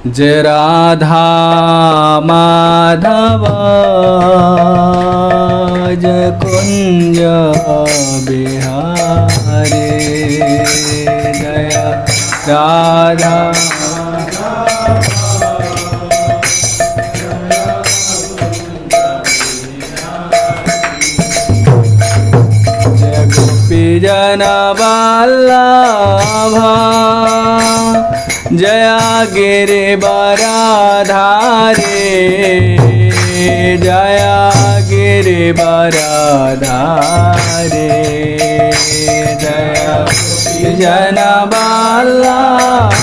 जय राधा माधव जय कुंज बिहारी जय राधा जय गोपी जन वल्लभ जया गिरिवरधारी जया गिरिवरधारी जया जन वल्लभ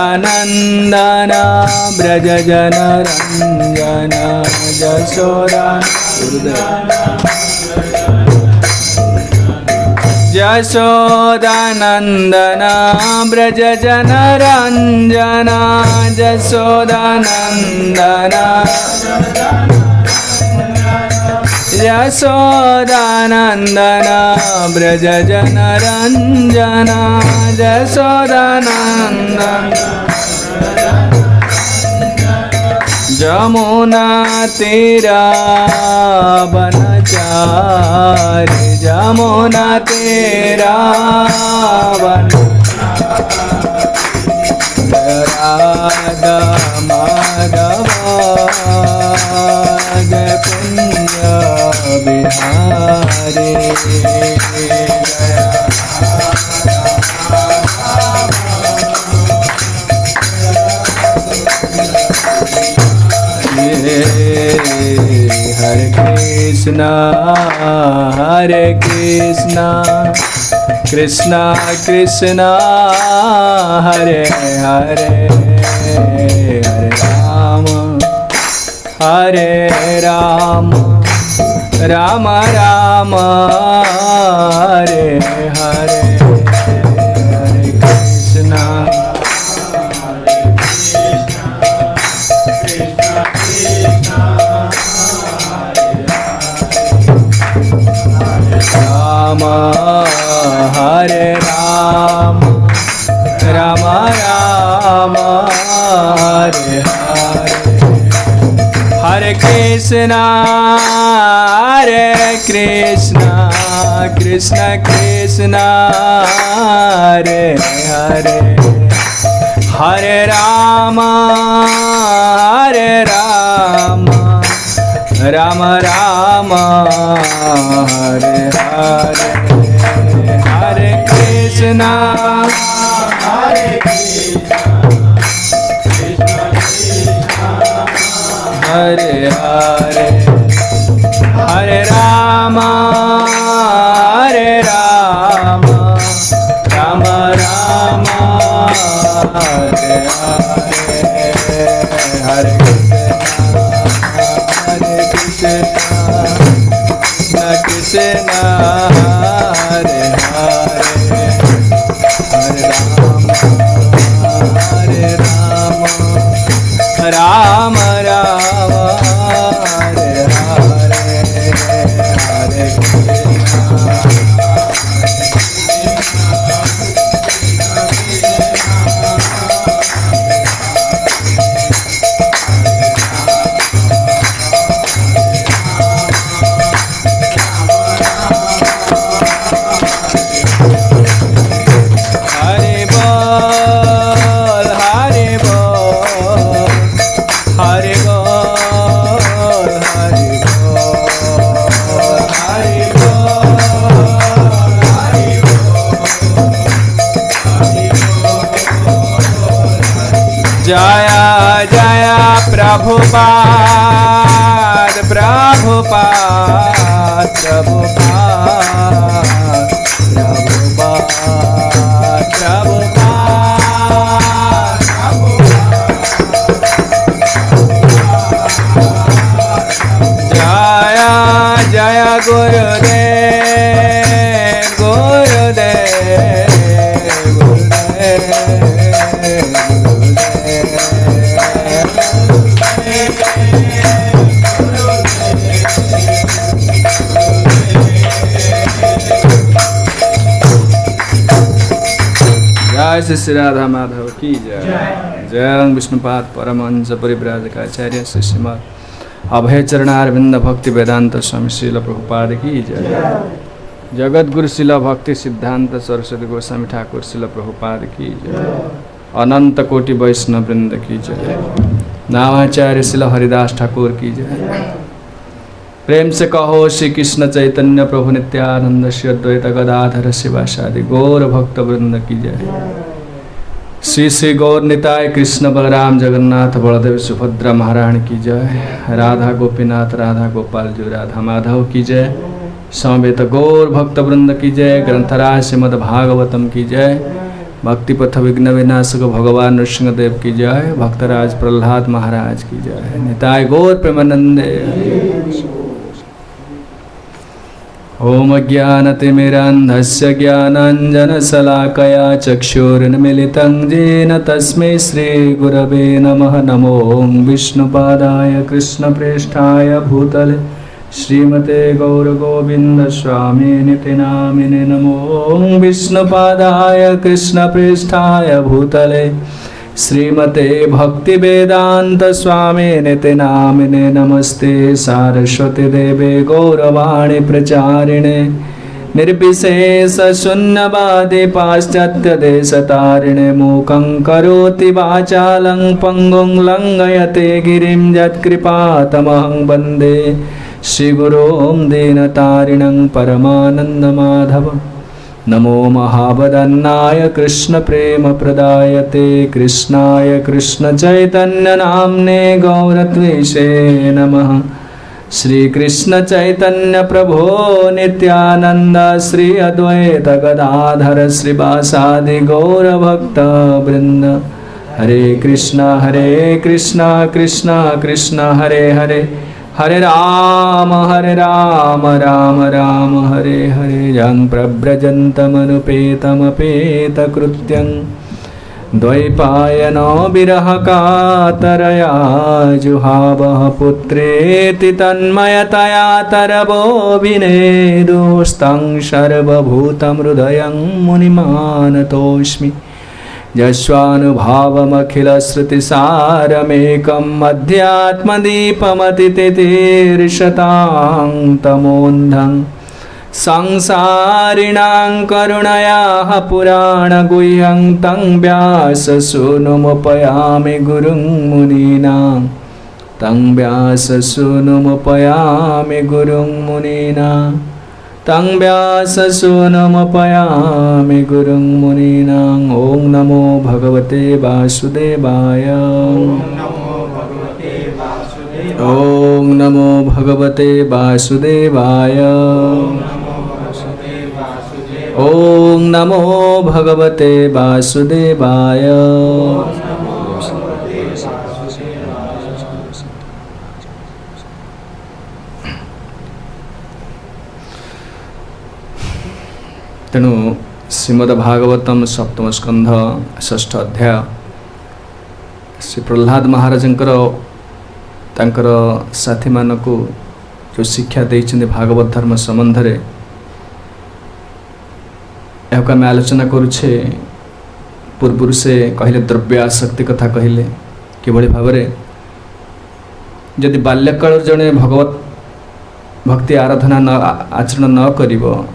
यशोदानंदन ब्रज जन रंजन यशोदानंदन ब्रज जन रंजन यशोदानंदन यशोदानंदन ब्रज जन रंजन यशोदानंदन जमुना तीरा बनचारी जमुना तीरा बन राधा माधव जय कुंज बिहारी हरे कृष्णा कृष्णा कृष्णा हरे हरे हरे राम राम राम हरे हरे हरे कृष्णा राम हरे राम राम राम हरे हरे हरे कृष्णा कृष्ण कृष्ण हरे हरे हरे राम राम राम हरे हरे हरे कृष्णा हरे हरे हरे राम राम राम हरे हरे हरे कृष्णा कृष्ण हरे हरे हरे राम राम राम हरे हरे हरे जया जया प्रभुपाद प्रभुपाद प्रभुपाद प्रभुपाद प्रभुपाद जया जया गुरुदेव गुरुदेव गुरुदेव श्री राधा माधव की जय। जय विष्णुपाद परमहंस परिव्राजकाचार्य श्री श्रीमद अभय चरणारविंद भक्ति वेदांत स्वामी श्रील प्रभुपाद की जय। जगत गुरु श्रील भक्ति सिद्धांत सरस्वती गोस्वामी ठाकुर श्रील प्रभुपाद की जय। अनंत कोटि वैष्णव वृंद की जय। नामाचार्य श्रील हरिदास ठाकुर की जय। प्रेम से कहो श्री कृष्ण चैतन्य प्रभु नित्यानंद श्री अद्वैत गदाधर शिवासादि गौर भक्त वृंद की जय। श्री श्री गौर निताय कृष्ण बलराम जगन्नाथ बलदेव सुभद्रा महारानी की जय। राधा गोपीनाथ राधा गोपाल जी राधा माधव की जय। समवेत गौर भक्त वृंद की जय। ग्रंथराज श्रीमद भागवतम की जय। भक्तिपथ विघ्न विनाशक भगवान नृसिंहदेव की जय। भक्तराज प्रहलाद महाराज की जय। निताय गौर प्रेमानंदे। ओम ज्ञानतिमिरान्धस्य ज्ञानाञ्जनशलाकया चक्षुरुन्मीलितं येन तस्मै श्रीगुरवे नमः। नमो विष्णुपादाय कृष्णप्रेष्ठाय भूतले श्रीमते गौरगोविन्द स्वामिनिति नामिने। नमो विष्णुपादाय कृष्णप्रेष्ठाय भूतले श्रीमते भक्तिवेदांत स्वामिनिति नामिने। नमस्ते सारस्वती देवे गौरवाणी प्रचारिणे निर्विशेष शून्यवादी पाश्चात्य देशतारिणे। मूकं करोति वाचालं पंगुं लंघयते गिरिं यत्कृपातमहं वन्दे श्रीगुरों दीनतारिणं परमानन्दमाधवम्। नमो महावदन्नाय कृष्ण प्रेम प्रदायते कृष्णाय कृष्ण चैतन्य नाम्ने गौरत्वेषे नमः। श्री कृष्ण चैतन्य प्रभो नित्यानंद श्री अद्वैत गदाधर श्रीवासादि गौर भक्त वृंद। हरे कृष्णा कृष्णा कृष्ण हरे हरे हरे राम राम राम हरे हरे। यं प्रव्रजन्तमनुपेतमपेतकृत्यं द्वैपायनो विरहकातरया जुहावः पुत्रेति तन्मयतया तरवोऽभिनेदुस्तं सर्वभूतं हृदयं मुनिमानतोऽस्मि। यस्वानुभावमखिलश्रुतिसारमेकम् अध्यात्मदीपमतितितीर्षतां तमोन्धं संसारिणां करुणयाः पुराणगुह्यं तं व्याससूनुमुपयामि गुरुं मुनीनां। तं व्याससूनुमुपयामि गुरुं मुनीनां। तं व्याससूनुमुपयामि गुरुं मुनीनां। ॐ नमो भगवते वासुदेवाय। ॐ नमो भगवते वासुदेवाय। ॐ नमो भगवते वासुदेवाय। तेणु श्रीमद्भागवतम सप्तम स्कंध षष्ठ अध्याय श्री प्रहलाद महाराजंकर तांकर साथी मानकु जो शिक्षा देइछन्ते भागवत धर्म संबंध रे एका में आलोचना करुछे। पूर्व से कहले द्रव्यासक्ति कथा कहले किभଳି भावरे यदि बाल्यकाल जने भगवत भक्ति आराधना न आचरण न करिवो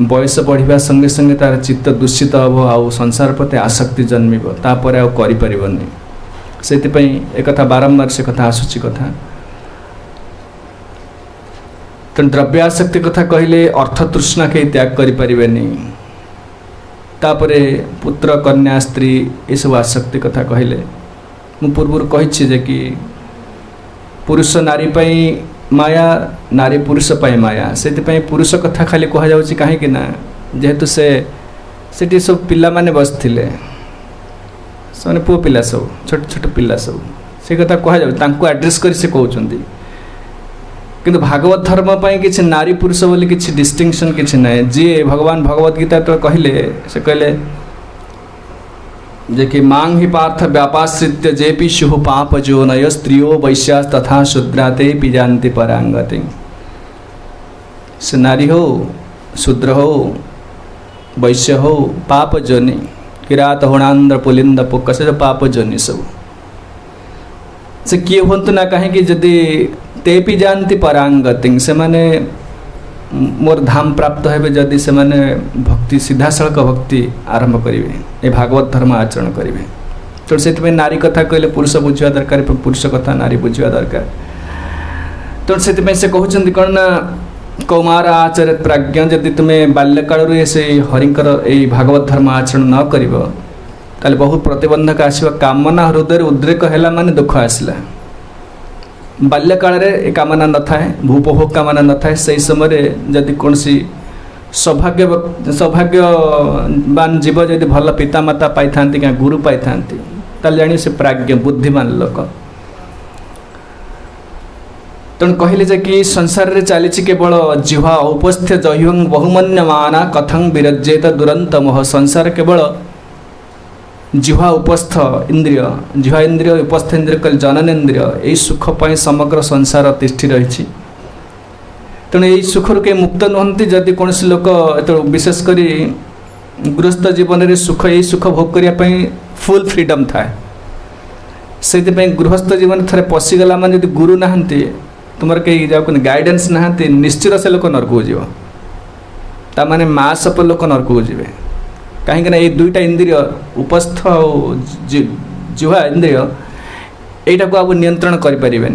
बयस बढ़िया संगे संगे तार चित्त दूषित हम आउ संसार प्रति आसक्ति जन्म तापर आउ करिपरिबनी। सेतिपई एक कथा बारंबार से कथा आसुची कथा। तेणु द्रव्यासक्ति कथा कहले अर्थ तृष्णा के त्याग करिपरिबनी। तापरे पुत्र कन्या स्त्री ये सब आसक्ति कथा कहले मु पूर्व कही जे कि पुरुष नारी पई माया नारी पुरुष पाई माया से पुरुष कथा खाली कह जाउची कहीं ना जेहेतु से सब पिला माने बसथिले से पुओ पिला सब छोट छोट पिला सब से कथा कह जाउ तांको एड्रेस कर से कहउचंदी। किंतु भागवत धर्म पाई किछि नारी पुरुष बोली किछि डिस्टिंक्शन किछि नै। जे भगवान भगवत गीता तो कहले से कहले जे कि मांग ही पार्थ व्यापाश्रित्य जेपि शुभ पाप जो नय स्त्रियो वैश्या तथा शूद्राते पिजान्ति परांगति। से नारी हो शूद्र हो वैश्य हो पाप जोनि किरात होणांद्र पुलिंद पोक से पाप जोनि सब से किए हूँ ना कहीं जदि ते भी जानती परांगति से माने मोर धाम प्राप्त हेबे जदि से माने भक्ति सीधा सड़क भक्ति आरंभ करेंगे ये भागवत धर्म आचरण करेंगे तो से नारी कथा कहले पुरुष बुझा दरकार पुरुष कथा नारी बुझा दरकार तो से कहते कौन ना कौमार आचरित प्राज्ञ जदि तुम्हें बाल्यकाल से हरिंकर यही भागवत धर्म आचरण न कर बहुत प्रतिबंधक आसवा कामना हृदय उद्रेक है माने दुख आसला बाल्यकाल कामना न थाए भूपभोग कामना न थाए से समय जदि कौन सी सौभाग्यवान जीव जदि भल पितामाता पाई था क्या गुरु पाई था जानी से प्राज्ञ बुद्धिमान लोक तेणु कहले जे कि संसार रे चली केवल जिह्वा उपस्थ जह्यं बहुमन्यमाना कथं विरजेत दुरंत मोह संसार केवल जिह्वा उपस्थ इंद्रिय जिह्वा इंद्रिय उपस्थ इंद्रिय कल जननेन्द्रिय यही सुख पाई समग्र संसार तिष्ठि रही तेणु यही सुख रू के मुक्त नुहति जदि कौन लोक विशेषकर गृहस्थ जीवन में सुख यही सुख भोग करने फुल फ्रीडम थाए से गृहस्थ जीवन थे पशिगला माने जब गुरु नहांती तुमर कई जाओ गाइडेंस नहांती निश्चित से लोक नरक को जीव ताने मासप लोक नरक को जीवे कहीं ये दुईटा इंद्रिय उपस्थ जिह्वा इंद्रिय यहीटा को अब नियंत्रण करें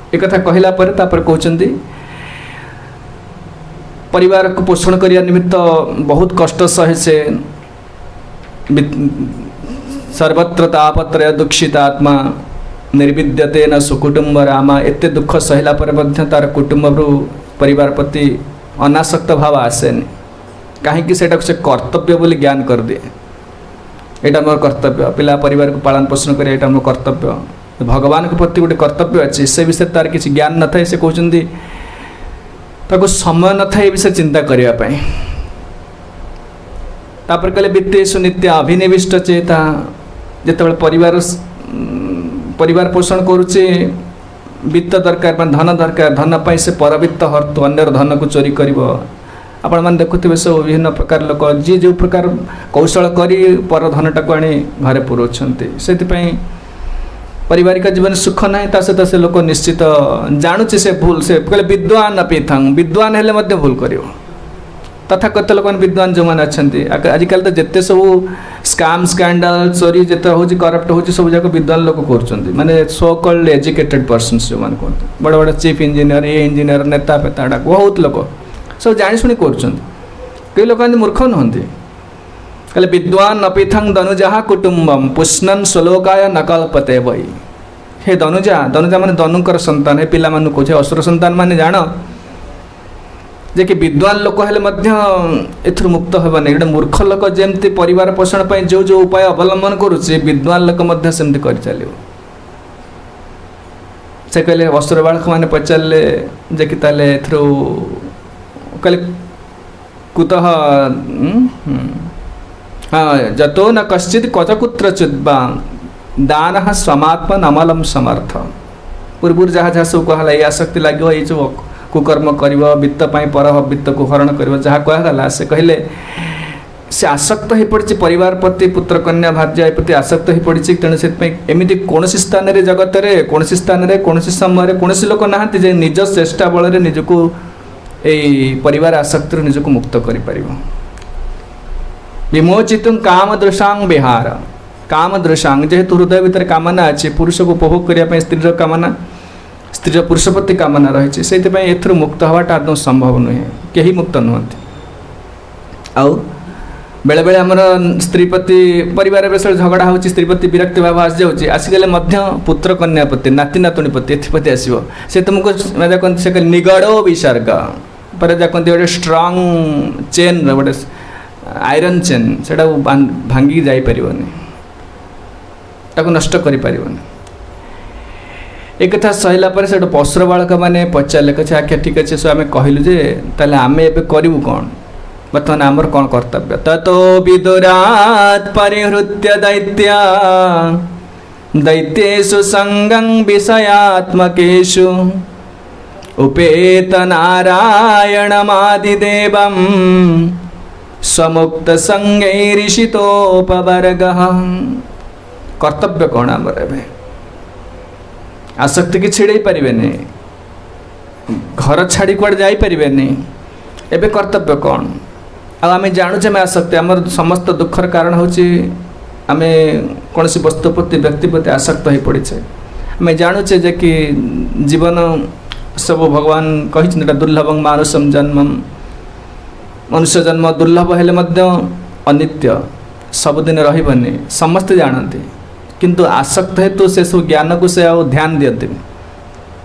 एक कथा कहला पर कहते परिवार को पोषण करने निमित्त बहुत कष्ट सहे से सर्वत्र तापत्रय दुखित आत्मा निर्विद्यते न सुकुटुंब रामा एते दुख सहला पर तार कुटुंब परिवार प्रति अनासक्त भाव आसेनि कहीं से कर्तव्य बोली ज्ञान कर दिए यहाँ मोर कर्तव्य पिला परिवार को पालन पोषण कर यहाँ मोर कर्तव्य भगवान के प्रति गोटे कर्तव्य अच्छे से विषय तार किसी ज्ञान न था से कहते ताको समय न था ये विषय चिंता करने तापर कहले वित्तेषु नित्य अभिनिविष्ट चेता जिते परिवार पोषण करुचे वित्त दरकार धन दरकार धन पाई से परवित्त हर्तु अन्य धन को चोरी कर आपण मैंने देखुवे सब विभिन्न प्रकार लोक जी जो प्रकार कौशल करी पर धनटा को आनी घरे पुरोचंती से पारिवारिक जीवन सुख ना सहित से लोक निश्चित जानुचे से भूल से कहले विद्वान अपी थंग विद्वान हेले मध्य भूल करियो तथा कत लोक विद्वान जो मैंने अच्छा आजिकल तो जिते सब स्काम स्कैंडल चोरी जिते हो करप्ट हो सब जाक विद्वान लोक कर माने सो कल्ड एजुकेटेड पर्सन्स जो मैंने कहते बड़ बड़ चीफ इंजीनियर ए इंजीनियर नेता पेता बहुत लोक सब जाशुणी कई लोक मूर्ख नुहति कहले विद्वान अपिथंग दनुजा कुटुंबम पुष्णन श्लोकाय नकल्पते वही हे दनुजा दनुजा माने दनुकर संतान हे पिला मानु कहे असुर संतान माने जान जे कि विद्वान लोक हेले मध्य एथुर मुक्त हेबानी गोटे मूर्ख लोक जेमती परिवार पोषण पर जो जो उपाय अवलंबन करुचे विद्वान लोक मध्य सेमती कर चलियो से कहले असुर बालक माने पचारे जे कि ताले एथुर कहले कुतः हाँ जतो न कश्चित कचकुत्रचित दान स्वमात्मा नमलम समर्थ पूर्व जहाँ जहाँ सब कहला ये आसक्ति लगे ये जो कुकर्म कर वित्त पर वित्त को हरण कर जहाँ कहला से कहले से आसक्त हो पड़ी परिवार प्रति पुत्र कन्या भार्य प्रति आसक्त हो पड़ी तेणु से एमती कौन स्थान में जगत में कौन स्थान में कौन समय कौन लोक ना निज चेष्टा बल निजक परिवार आसक्ति निजक मुक्त कर विमोचित काम दृशांग विहार काम दृशांग जेहेतु हृदय भितर कामना अच्छे पुरुष को उपभोग करने स्त्री कामना स्त्री पुरुष प्रति कामना रही से एथुर मुक्त हवाटा आदौ संभव नुहे कहीं मुक्त नुहति आउ बेले बेले आमर स्त्री प्रति परिवार विषय झगड़ा हो स्त्री प्रति विरक्ति भाव आस जाऊँगी आसिगले पुत्र कन्या प्रति नाती नातुणी प्रति एप्रति आसो से तुमको कहते से निगड़ो विसर्ग पर कहते गोटे स्ट्रंग चेन गोटे आयरन चेन से भांगी जापर नष्ट कर एक कथा सहला पर से पशुर बालक मैंने पचारे कहे आख्या ठीक अच्छे सो आम कहलु जे ताले आम ए करूँ कौन बर्तमान आमर कौन कर्तव्य ततो विदुरात् परिहृत्य दैत्या दैत्येषु संगं विषयात्मकेषु उपेत नारायणमादिदेवं स्वमुक्त संगैरिषितोपवर्गः। कर्तव्य कौन आमर एबे आसक्ति की छिड़े पारे नहीं, घर छाड़ी कुआड़े जाई पारे नहीं, एबे कर्तव्य कौन? आम जानूचे आम आसक्ति आम समस्त दुखर कारण हूँ आम कौन सी वस्तु प्रति व्यक्ति प्रति आसक्त हो पड़े। आम जानूचे जे कि जीवन सब भगवान कही दुर्लभं मानुषम जन्मम, मनुष्य जन्म दुर्लभ हेले मध्य अनित्य, सबुदिन रही समस्ते जानते, किंतु आसक्त हेतु से सब ज्ञान को से आउ ध्यान दियंते।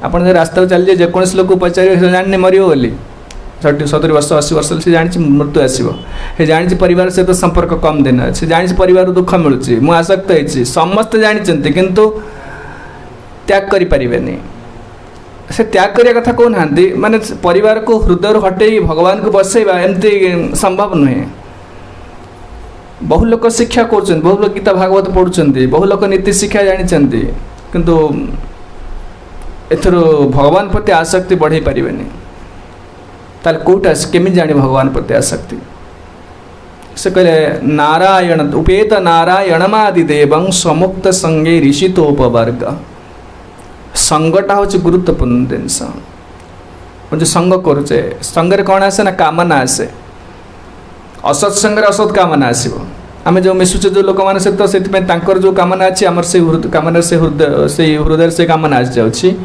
आप रास्ता चलिए जेकोसी लोक पचारे जाने मर बोली 60-70 वर्ष 80 वर्ष से जानी मृत्यु आसो, जानी परिवार सहित संपर्क कम दिन से जानी परिवार दुख मिलूँ, मुझे आसक्त होती समस्ते जानते किंतु त्याग करें। से त्याग करने कथा कहना माने परिवार को हृदय हटे भगवान को बसैवा एमती संभव नुहे। बहु लोक शिक्षा कर, बहु लोग गीता भागवत पढ़ुं, बहु लोक नीति शिक्षा जानते किंतु एथर भगवान प्रति आसक्ति बढ़े पारे। ताल कौटा केमी जानी भगवान प्रति आसक्ति? से कहले नारायण उपेत नारायणमादिदेवं स्वमुक्त संगे ऋषितोपवर्ग। संगटा हूँ गुरुत्वपूर्ण जिनस। जो संग करुचे संगे कौन आसे ना कामना आसे। असत्संग असत कामना आसो। आम जो मिशुचे जो लोक मैंने सहित से जो कामना अच्छी आमर से कामना से हृदय से कामना आसी जाऊँगी।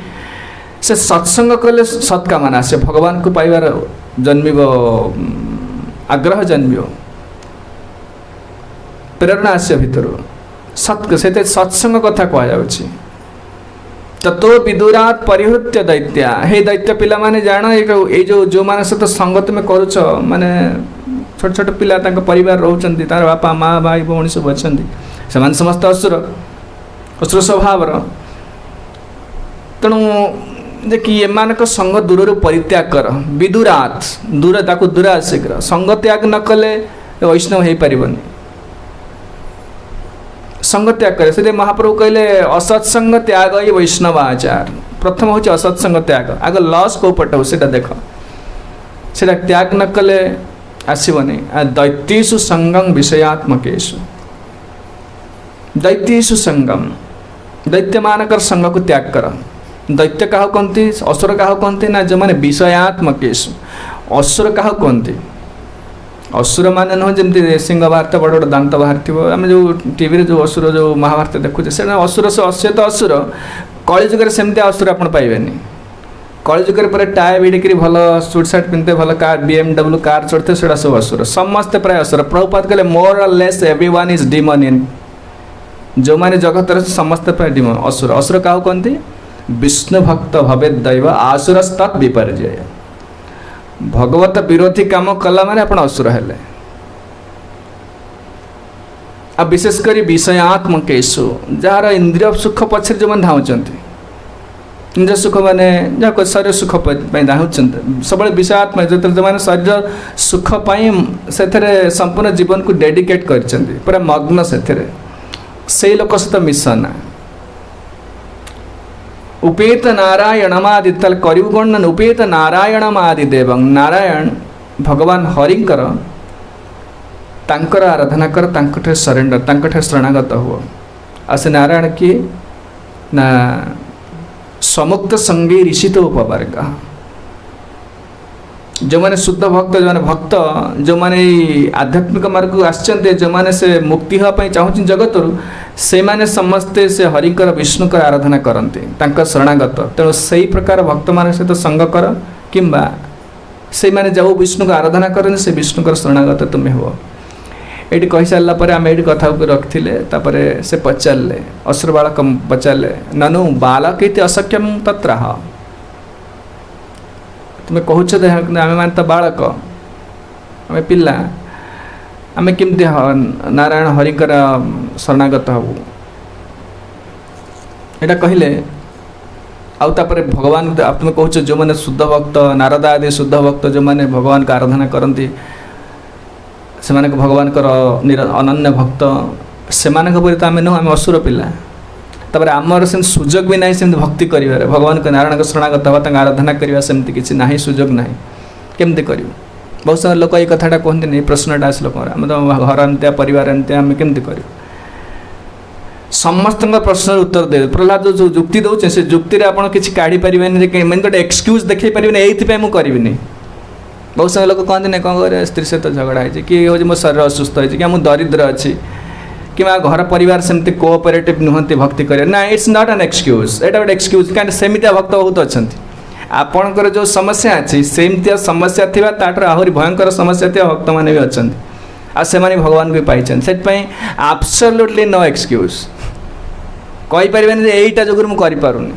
से सत्संग कले सत्कामना आसे, भगवान को पाइबार जन्म आग्रह जन्म प्रेरणा आसे भितर से सत्संग कथा कहुच्छी। ततो विदुरात परिहृत्य दैत्या। हे दैत्य पिला माने जान ये जो माने सहित संग तुम करुच माने छोट छोट पिला परिवार रोचंती, तार बापा माँ भाई भौणी सब अच्छा से समस्त असुर असुर स्वभाव। तेणु जे कि एमानक संग दूर परित्याग कर। विदुरात दूर ताकू दूर शीघ्र संग त्याग न कले वैष्णव हो पारनि। संग त्याग करे से महाप्रभु कहले असत्संग त्याग ही वैष्णव आचार। प्रथम हूँ असत्संग त्याग। आग लस कौ पट से देख से त्याग न कले आसबनी। दैत्येषु संगम विषयात्मकेषु। दैत्येषु संगम दैत्य मानकर संग को त्याग कर। दैत्य क्या कहती असुर क्या कहती ना जो मैंने विषयात्मकेषु। असुर क्या कहती असुर मान नुह जमी सिंह बाहर बड़ बड़ दांत बाहर आम जो टीवी जो असुर जो महाभारत देखुचे से असुर से अश्य तो असुर कलिजुगर सेमती असुर आप पाइबे। कलिजुगर पर टाए भिड़िक भल सुट सार्ट पिंधते भल कार BMW कार चढ़ते से सब असुर समस्ते प्राय असुर। प्रभुपाद कहले मोर और लेस एवरीवन इज डिमन इन। जो मैंने जगत समस्ते प्राय डिमन असुर। असुर क्या कहती विष्णु भक्त भवे दैव आसुरस्तत् विपर्जय। भगवत विरोधी काम कला माने आपण असुर हेले। आ विशेषकर विषयात्मकेषु जार इंद्रिय सुख पछे जो मन धाउचंती इंद्रिय सुख माने जहाँ शरीर सुख धाउचंती सब विषयात्म जो मैंने शरीर सुख से संपूर्ण जीवन को डेडिकेट करचंती पूरा मग्न से लोक सहित मिशना। उपेत नारायणमादि करू कौन ना उपेत नारायणमादिदेव। नारायण भगवान हरिंकर तांकर आराधना कर तांकठे सरेंडर तांकठे शरणागत हो। आसे नारायण की ना स्वमुक्त संगे ऋषितोपवर्ग। जो मैंने शुद्ध भक्त जो मैंने भक्त जो मैंने आध्यात्मिक मार्ग को आसचंते जो मैंने से मुक्ति होगापी चाहूँ जगत से माने समस्ते से हरिकर विष्णुकर आराधना करते तांकर शरणागत। तेणु से प्रकार भक्त मान सहित संग कर किंबा से माने जो विष्णु को आराधना करते से विष्णुकर शरणागत तुम्हें हो। ये कही सारापर आम ये कथा रखी से पचारे असुर बालक पचारे ननु बालक अशक्यम तत्र तुम्हें कहूच आम मान तो बालक आम पिला आम केमती नारायण हरिकर शरणागत हबू यहाँ कहले आउे भगवान तुम कहूच जो मैंने शुद्ध भक्त नारद आदि शुद्ध भक्त जो मैंने भगवान का आराधना करती से भगवान अनन्य भक्त से आम नुह आम असुर पिला तापर आमर से सुजोग भी ना सेम भक्ति कर भगवान को नारायण शरणागत हवा आराधना करवा सेमती किसी ना सुजोग ना केमती कर बहुत सारा लोक ये कथाटा कहते नहीं प्रश्नटा आस लोक आम तो घर एमती परिवार एमती आम केमती कर समस्त प्रश्न उत्तर दे प्रहलाद जो जुक्ति दौचे से जुक्ति आप किसी काढ़ी पारे मैंने गोटे एक्सक्यूज देखी पारे ये मुझे करी बहुत सारा लोग कहते नहीं कौन कर स्त्री सहित झगड़ा है कि हूँ मो शरीर असुस्थ है कि मुझे दरिद्र अच्छी कि घर परिवार सेमती कोऑपरेटिव नुहति भक्ति करें ना इट्स नॉट एन एक्सक्यूज एटा गोटे एक्सक्यूज कहीं सेमितिया भक्त बहुत अच्छा आपणकर जो समस्या अच्छी सेमतिया समस्या थी ताठर आहरी भयंकर समस्या थी भक्त मैंने भी अच्छा आ से भगवान को पाई से एब्सोल्युटली नो एक्सक्यूज कहीपर यहीटा जो मुझे करूँ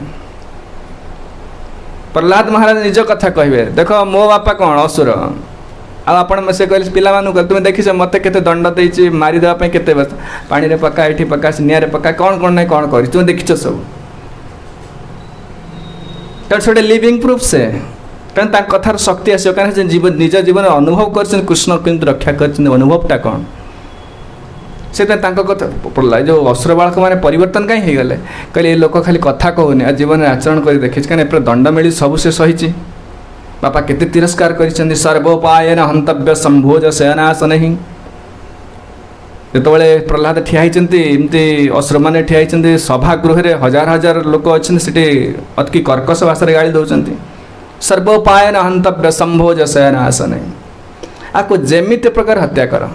प्रहलाद महाराज निज कथा कहे देख मो बापा कौन असुर आप से कहले पिला तुम्हें देखी मत के दंड दे मारिदेवाई के पानी पका ये पका निआरे पका कौन कौन ना कौन कर तुम्हें देखीच सब तेरे लिविंग प्रूफ से तेना कथार शक्ति आस जीवन निज जीवन अनुभव कर कृष्ण किंतु रक्षा कर अनुभवटा कौन से कथा प्रहलाद जो असुर बालक मैंने परिवर्तन कहीं गले कहले ये लोक खाली कथा कहूनी आ जीवन आचरण कर देखी कहीं दंड मिली सब से सही बापा केते तिरस्कार कर सर्वोपायन हंतव्य संभोज शयनाश नहीं जिते प्रहलाद ठिया एमती असुर मैंने ठिया सभागृह में हजार हजार लोक अच्छे अति कर्कश भाषा गाड़ी दौरान सर्वोपायन हंतव्य संभोज शयनाश नहीं आपको जेमित प्रकार हत्या कर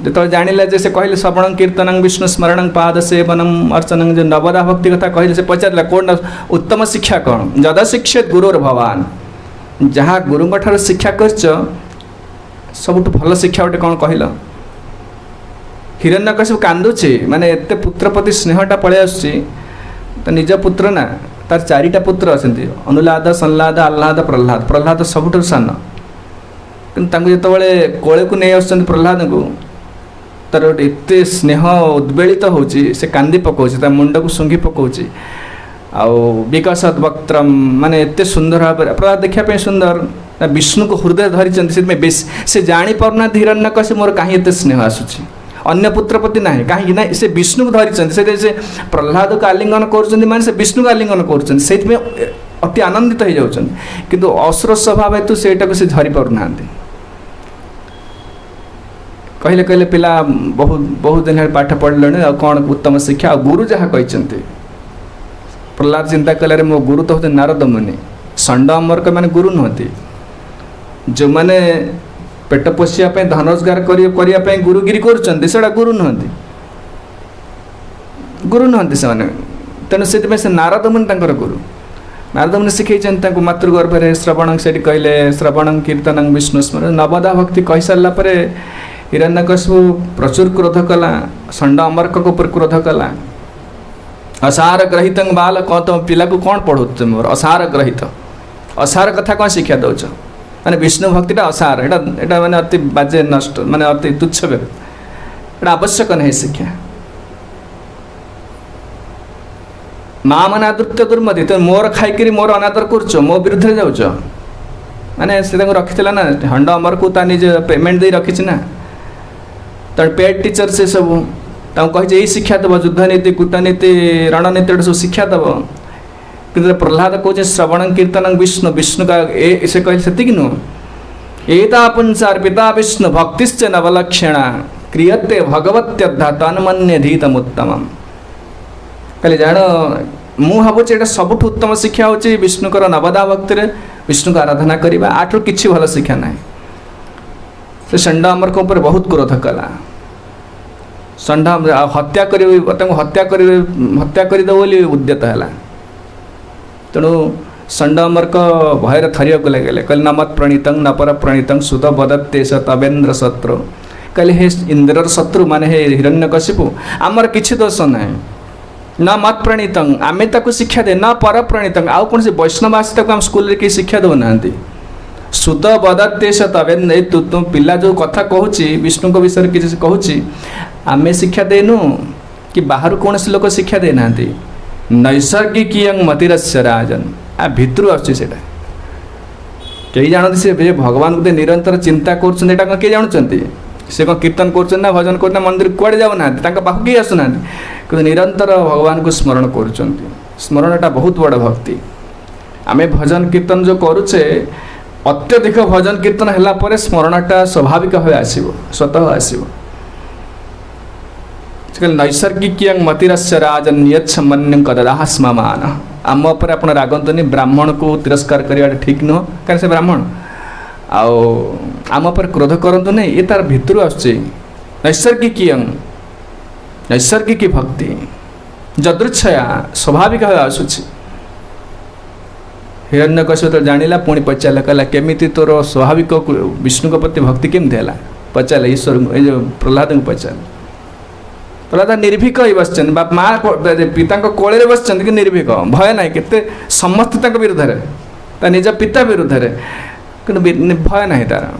जो जानिले जे से कहले श्रवण कीर्तन विष्णु स्मरण पाद सेवनम अर्चन जो नवदा भक्ति कथा कहले से पचार कौन उत्तम शिक्षा कौन जदा शिक्षित गुरुर भगवान जहाँ गुरु ठार शिक्षा कर सबुठ भल शिक्षा गोटे कौन कहल हिरण्यकशिपु कांदुची माने एते पुत्र प्रति स्नेहटा पड़े आसुची तो निज पुत्र ना तार चारिटा पुत्र अच्छे अनुलाद संलाद आह्लाद प्रहलाद प्रहलाद सबुठ सान कि जो कोले को नहीं आस प्रहलाद को तार गोटे एत स्नेह उद्वेलित होची से कांदी पकाउची मुंड को शुंघी पकाउची आउ विकासत वक्त्रम माने एत सुंदर भाव प्रहलाद देखा सुंदर विष्णु को हृदय धरी से जानी पारना हिरण्यकशिपु मोर कहीं एत स्नेह आसूची अन्य पुत्र प्रति ना कहीं ना से विष्णु को धरी से प्रहलाद को आलिंगन कर विष्णु को आलिंगन कर अति आनंदित हो जाऊँ किंतु असुर स्वभाव हेतु से धरी पारना कहले कहले पिला बहुत बहुत दिन पाठ पढ़ले कौन उत्तम शिक्षा गुरु जहाँ कहते प्रहलाद चिंता कल मो गुरु तो होते नारद मुनि षंड अमरक मैंने गुरु नुहति जो मैंने पेट पोषापी धन रोजगार करने गुरुगिरी करा गुरु नुहति से तेणु से नारद मुनि गुरु नारद मुनि शिखई मातृगर्भ में श्रवण से कहले श्रवण कीर्तन विष्णु स्मरण नवदा भक्ति कही सारापर हिरण्यकशिपु प्रचुर क्रोध कला षंड अमरक ऊपर क्रोध कला असार ग्रहित बाल कह तुम पिला को कौन पढ़ो तुम असार ग्रहित असार कथा कौन शिक्षा दौच माने विष्णु भक्तिटा असार एटा माने अति बाजे नष्ट माने अति तुच्छ एटा आवश्यक नहीं शिक्षा माँ मैंने आदृत्य दुर्मति तो मोर खाई मोर अनादर कर मो विरुद्ध जाऊच माने से रखी ना हंड अमर को निज पेमेंट दे रखी ना तर पेड टीचर से सब कही यही शिक्षा दब युद्ध नीति कूटनीति रणनीति सब शिक्षा दब कि प्रहलाद कहे श्रवण कीर्तन विष्णु विष्णु का से कहे से नुह एता पुंसार्पिता विष्णु भक्तिश्च नवलक्षणा क्रियते भगवत्यद्धा तन्मन्यधीतमुत्तम कहले जान मु भावुँ यहाँ सबुठ उत्तम शिक्षा हूँ विष्णुकर नवदा भक्ति विष्णु को आराधना करवा आठू किसी भल शिक्षा ना से षंड अमरक ऊपर बहुत क्रोध कला षंड हत्या करदे बोली उद्यत है तेणु षंड अमरक भयर थरिया लगे कहले न मत प्रणीत न पर प्रणीत सुध बदत्ते तवेन्द्र शत्रु कहले हे इंद्रर शत्रु माने हे हिरण्यकशिपु आमर किसी दोष ना न मत प्रणीत आमे ताको शिक्षा दे न पर प्रणीत आउ कौन से वैष्णव आसी आम स्कूल के शिक्षा दौना सुध बदत्ते तवेन्द्र तुम पिला जो कथा कहूँ विष्णु विषय किसी कहूँ आमे शिक्षा देनु कि बाहर कौन से लोक शिक्षा देना नैसर्गिक मतिरस्य राजन आ भितर आसा कई जानते से भगवान को निरंतर चिंता कर किए जानते से कौन कीर्तन कर भजन करना मंदिर कुआड़े जाऊना पाख किए आसुना कि निरंतर भगवान को स्मरण कर स्मरणटा बहुत बड़ भक्ति आमे भजन कीर्तन जो करुचे अत्यधिक भजन कीर्तन हैला परे स्मरणटा स्वाभाविक भाव आसीबो स्वतः आसीबो नैसर्गिक मतिरस्य राजन्यच्छ मन्यं कददाह स्ममान आम उपर आप रागंतुनि ब्राह्मण को तिरस्कार करवा ठीक नुह कारण से ब्राह्मण आउ आम उपर क्रोध करतु नहीं ये तार भितर आसुची नैसर्गिक भक्ति जदृच्छया स्वाभाविक भाव आसूची हिरण्यकश्यप तो जानिला पुणी पचारा कहला केमिति तोर स्वाभाविक विष्णु प्रति भक्ति केमती है पचारा ईश्वर जो प्रहलाद को पचारा प्रहलाद निर्भीक ही बस बाप माँ पिता कोले बस कि निर्भीक भय ना के समस्त विरुद्ध निज पिता विरुद्ध कि भय ना तार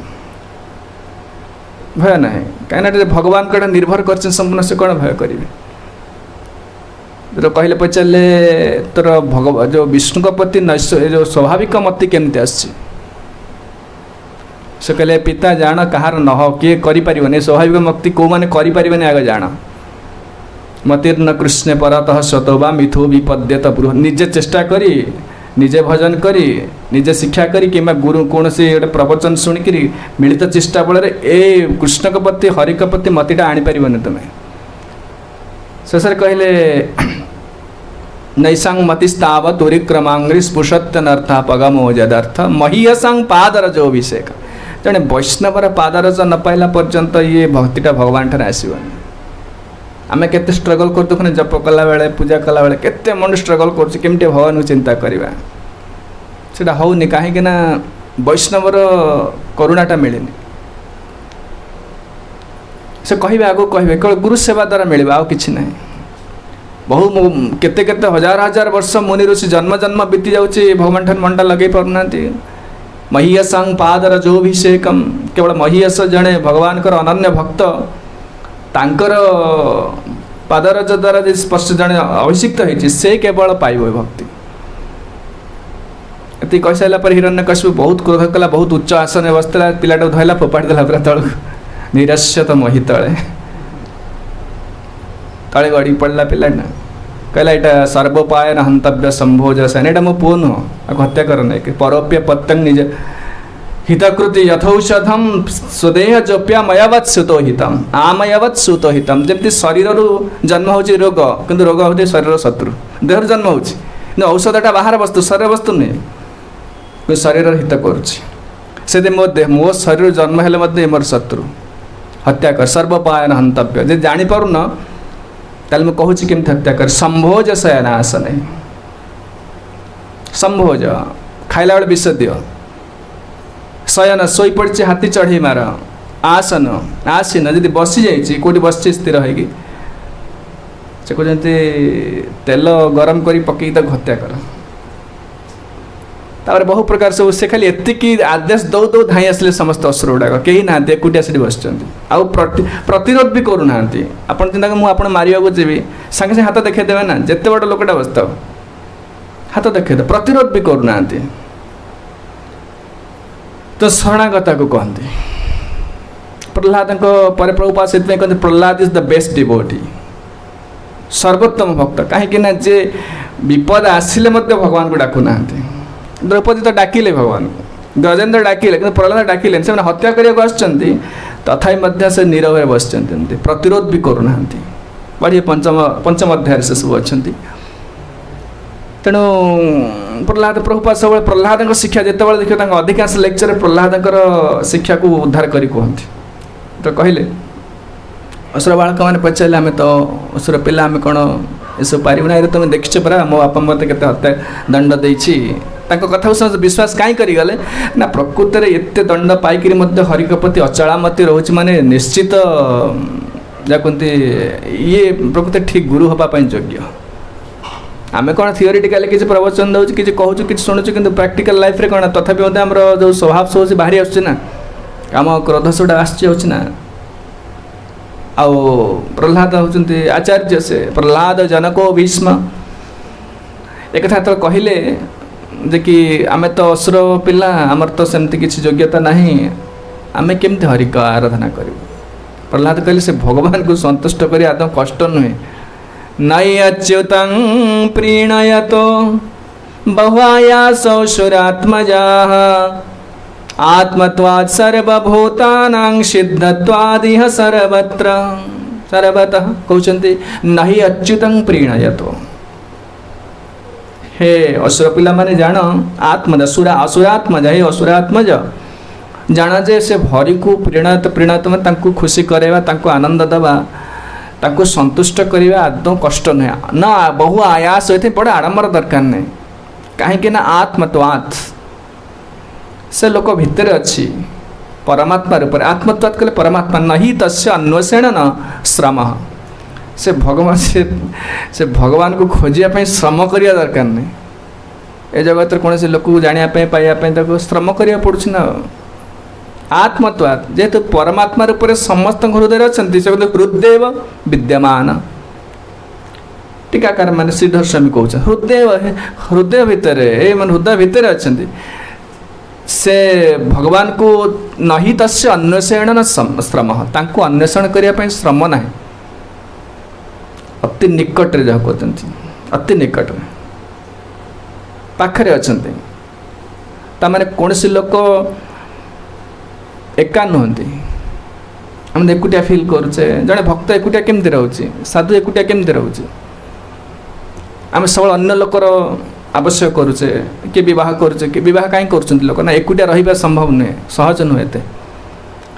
भय ना कहीं भगवान को निर्भर कर संपूर्ण से कौन भय करेंगे तो कहले पचारे तोर भगवान जो विष्णु प्रति जो स्वाभाविक मति केमती आसे कहले पिता जान कहार नह किए करें स्वाभाविक मति कौ मैंने करें आगे जान मतिर्न कृष्ण परतः स्वतोबा मिथो विपद्यत ब्रूह निजे चेष्टा करी निजे भजन करी निजे शिक्षा करी कि गुरु कौन से गोटे प्रवचन शुणिक मिलित चेष्टा बल ए कृष्ण प्रति हरि प्रति मतिटा आनीपर तुम्हें शेष कहले नैसांग मतिस्ताव तुरिक्रमांग्री स्पुषत्यनर्थ पगमो जदर्थ महीयसांग पादरजोभिषेक जड़े वैष्णवर पादरज न पाइला पर्यंत ये भक्तिटा भगवान ठार आसबनी आम के स्ट्रगल कर जप कला बेले पूजा कला बेले केते मन स्ट्रगल करमती भगवान को चिंता करवा से होनी कहीं वैष्णवर करुणाटा मिलनी से कहे आगो कहे केवल गुरु सेवा द्वारा मिले आउ कि ना बहु केते केते हजार हजार वर्ष मुनि ऋषि जन्म जन्म बीती जाऊँगी भगवान ठान मंडा लगे पारना महीयसांग पादरजोभिषेकम केवल महीयस जड़े भगवान कर अनन्य भक्त तांकर पादरज द्वारा जो स्पर्श जड़े अभिषिक्त होती से केवल पाइब भक्ति ये कही सारा पर हिरण्यकश्यप बहुत क्रोध कला बहुत उच्च आसन में बसला पिलाटा धरला फोपाड़ी देला पूरा तल निरस्यत मही तले तले गड़ी पड़ा पिलाटा कहला यहाँ सर्वोपायन हंतव्य संभोज सेन यहाँ मो पुओ नुह हत्या कर ना परोप्य पत्यंग निज हितकृति यथौषधम स्वदेह जोप्या मयावत सुतो हितम आमयावत सुतो हितम जमती शरीर जन्म होची रोग किंतु रोग होते शरीर शत्रु देह जन्म होची औषधटा बाहर वस्तु शरीर वस्तु नहीं शरीर हित करुच्ची मो देह मो शरीर जन्म हेले मोर शत्रु हत्या कर सर्वपायन हंतव्य जे जापर न ताल मैं कहूँ केमती हत्या कर संभोज शयनासन संभोज खाइला बेले विष दियो शयन शोई पड़ी हाथी चढ़े मार आसन आसीन जदि बसी जाइए कौटी बस स्थिर होगी से कहते तेल गरम कर पकई तक हत्या कर तापर बहु प्रकार सब से खाली एतिकी आदेश दौ दौ धाई आसले समस्त असुर गुड़ाक कहीं ना एकुटिया से बस आउ प्रतिरोध भी करूना आप चिंता मुझे मारे जी सागे सागे हाथ देखा ना जिते बड़ लोकटा बसता हाथ देखा प्रतिरोध भी करूना तो शरणागता को कहते प्रहलाद पर प्रभुपाद से कहते Prahlad is the best devotee सर्वोत्तम भक्त कहीं जे विपद आसिले भगवान को डाकुना द्रौपदी तो डाकिले भगवान को गजेन्द्र डाकिले कि प्रहलाद डाकिले से हत्या करने आसुँच तथापि से नीरव बस प्रतिरोध भी करूना बढ़िया पंचम अध्याय से सब अच्छा तेणु प्रहलाद प्रभुपाद सब प्रहलाद शिक्षा जिते बड़े देखिए अधिकांश लेक्चर प्रहलाद शिक्षा को उद्धार करी कहते तो कहले असुर बालक मैंने पचारे आम तो असुर पिला आम कौन ये पारिबना ये तुम देखिछ परा मो बापा मत के हत्या दंड देती कथा को समझ विश्वास कहीं करें ना प्रकृत में एत दंड पाइक हरिक प्रति अचलामती रोचे माने निश्चित जहाँ कहते ये प्रकृत ठीक गुरु हाँपाई योग्य आम कौन थियोरिटिकाली किसी प्रवचन दूँ कि कहूँ कि शुणुचु कि प्राक्टिकल लाइफ रे कौन तथापि आम जो स्वभाव सब बाहरी आसुना आम क्रोध सबटा आसना आउ प्रहलाद होती आचार्य से प्रहलाद जनको भीष्म एक कथा तो कहले जे कि आम तो असुर पिला आमर तो सेमती किसी योग्यता नहीं आम केमती हरि का आराधना करूँ प्रहलाद कहले से भगवान को संतुष्ट कर आदम कष्ट नुहे नई अच्युतं प्रीणयतो बहुयासौ सुरात्मजा आत्मत्वात् सर्वभूतानां सिद्धत्वादिह सर्वत्र सर्वतः कहते नहि अच्युतं प्रीणयतो। हे असुर पिला माने जान आत्मज असुरात्मज हे असुरात्मज जान जे से भरी को प्रीणत प्रीणत में तांकु खुशी करेवा तांकु आनंद दबा तांकु संतुष्ट करिवा आदौ कष्ट नुहे ना बहु आयास होते बड़ा आडंबर दरकार नहीं कहीं ना आत्मत्वात् से लोक भितर अच्छी परमात्मा रूप आत्मत्वात् कले परमात्मा नहीं तस्य अन्वेषण न श्रम से भगवान को खोजिया श्रम करिया दरकार नहीं ए जगत कौन से लोक जाना पाइबा श्रम करिया पड़ुछ ना आत्मत्वात् जेहेतु परमात्मा रूप समस्त हृदय अच्छा हृदय विद्यमान टीकाकार माने श्रीधर स्वामी कहते हृदय भितर हृदय भितर अच्छा से भगवान को नहीं तस्य अन्वेषण न श्रम तांको अन्वेषण करने श्रम ना अति निकट रे जहाँ कहते अति निकट पाखरे अच्छा ताने कौन सी लोक एका नुहति हम एकुटिया फिल करुचे जड़े भक्त एकुटिया केमती रोचे साधु एकुटिया केमती रोचे आम सब अन्य लोकर आवश्यक करुचे किए बह करुचे कि बह कहीं कर लोक ना एकुटिया रहा संभव नुहे सहज नुहे एत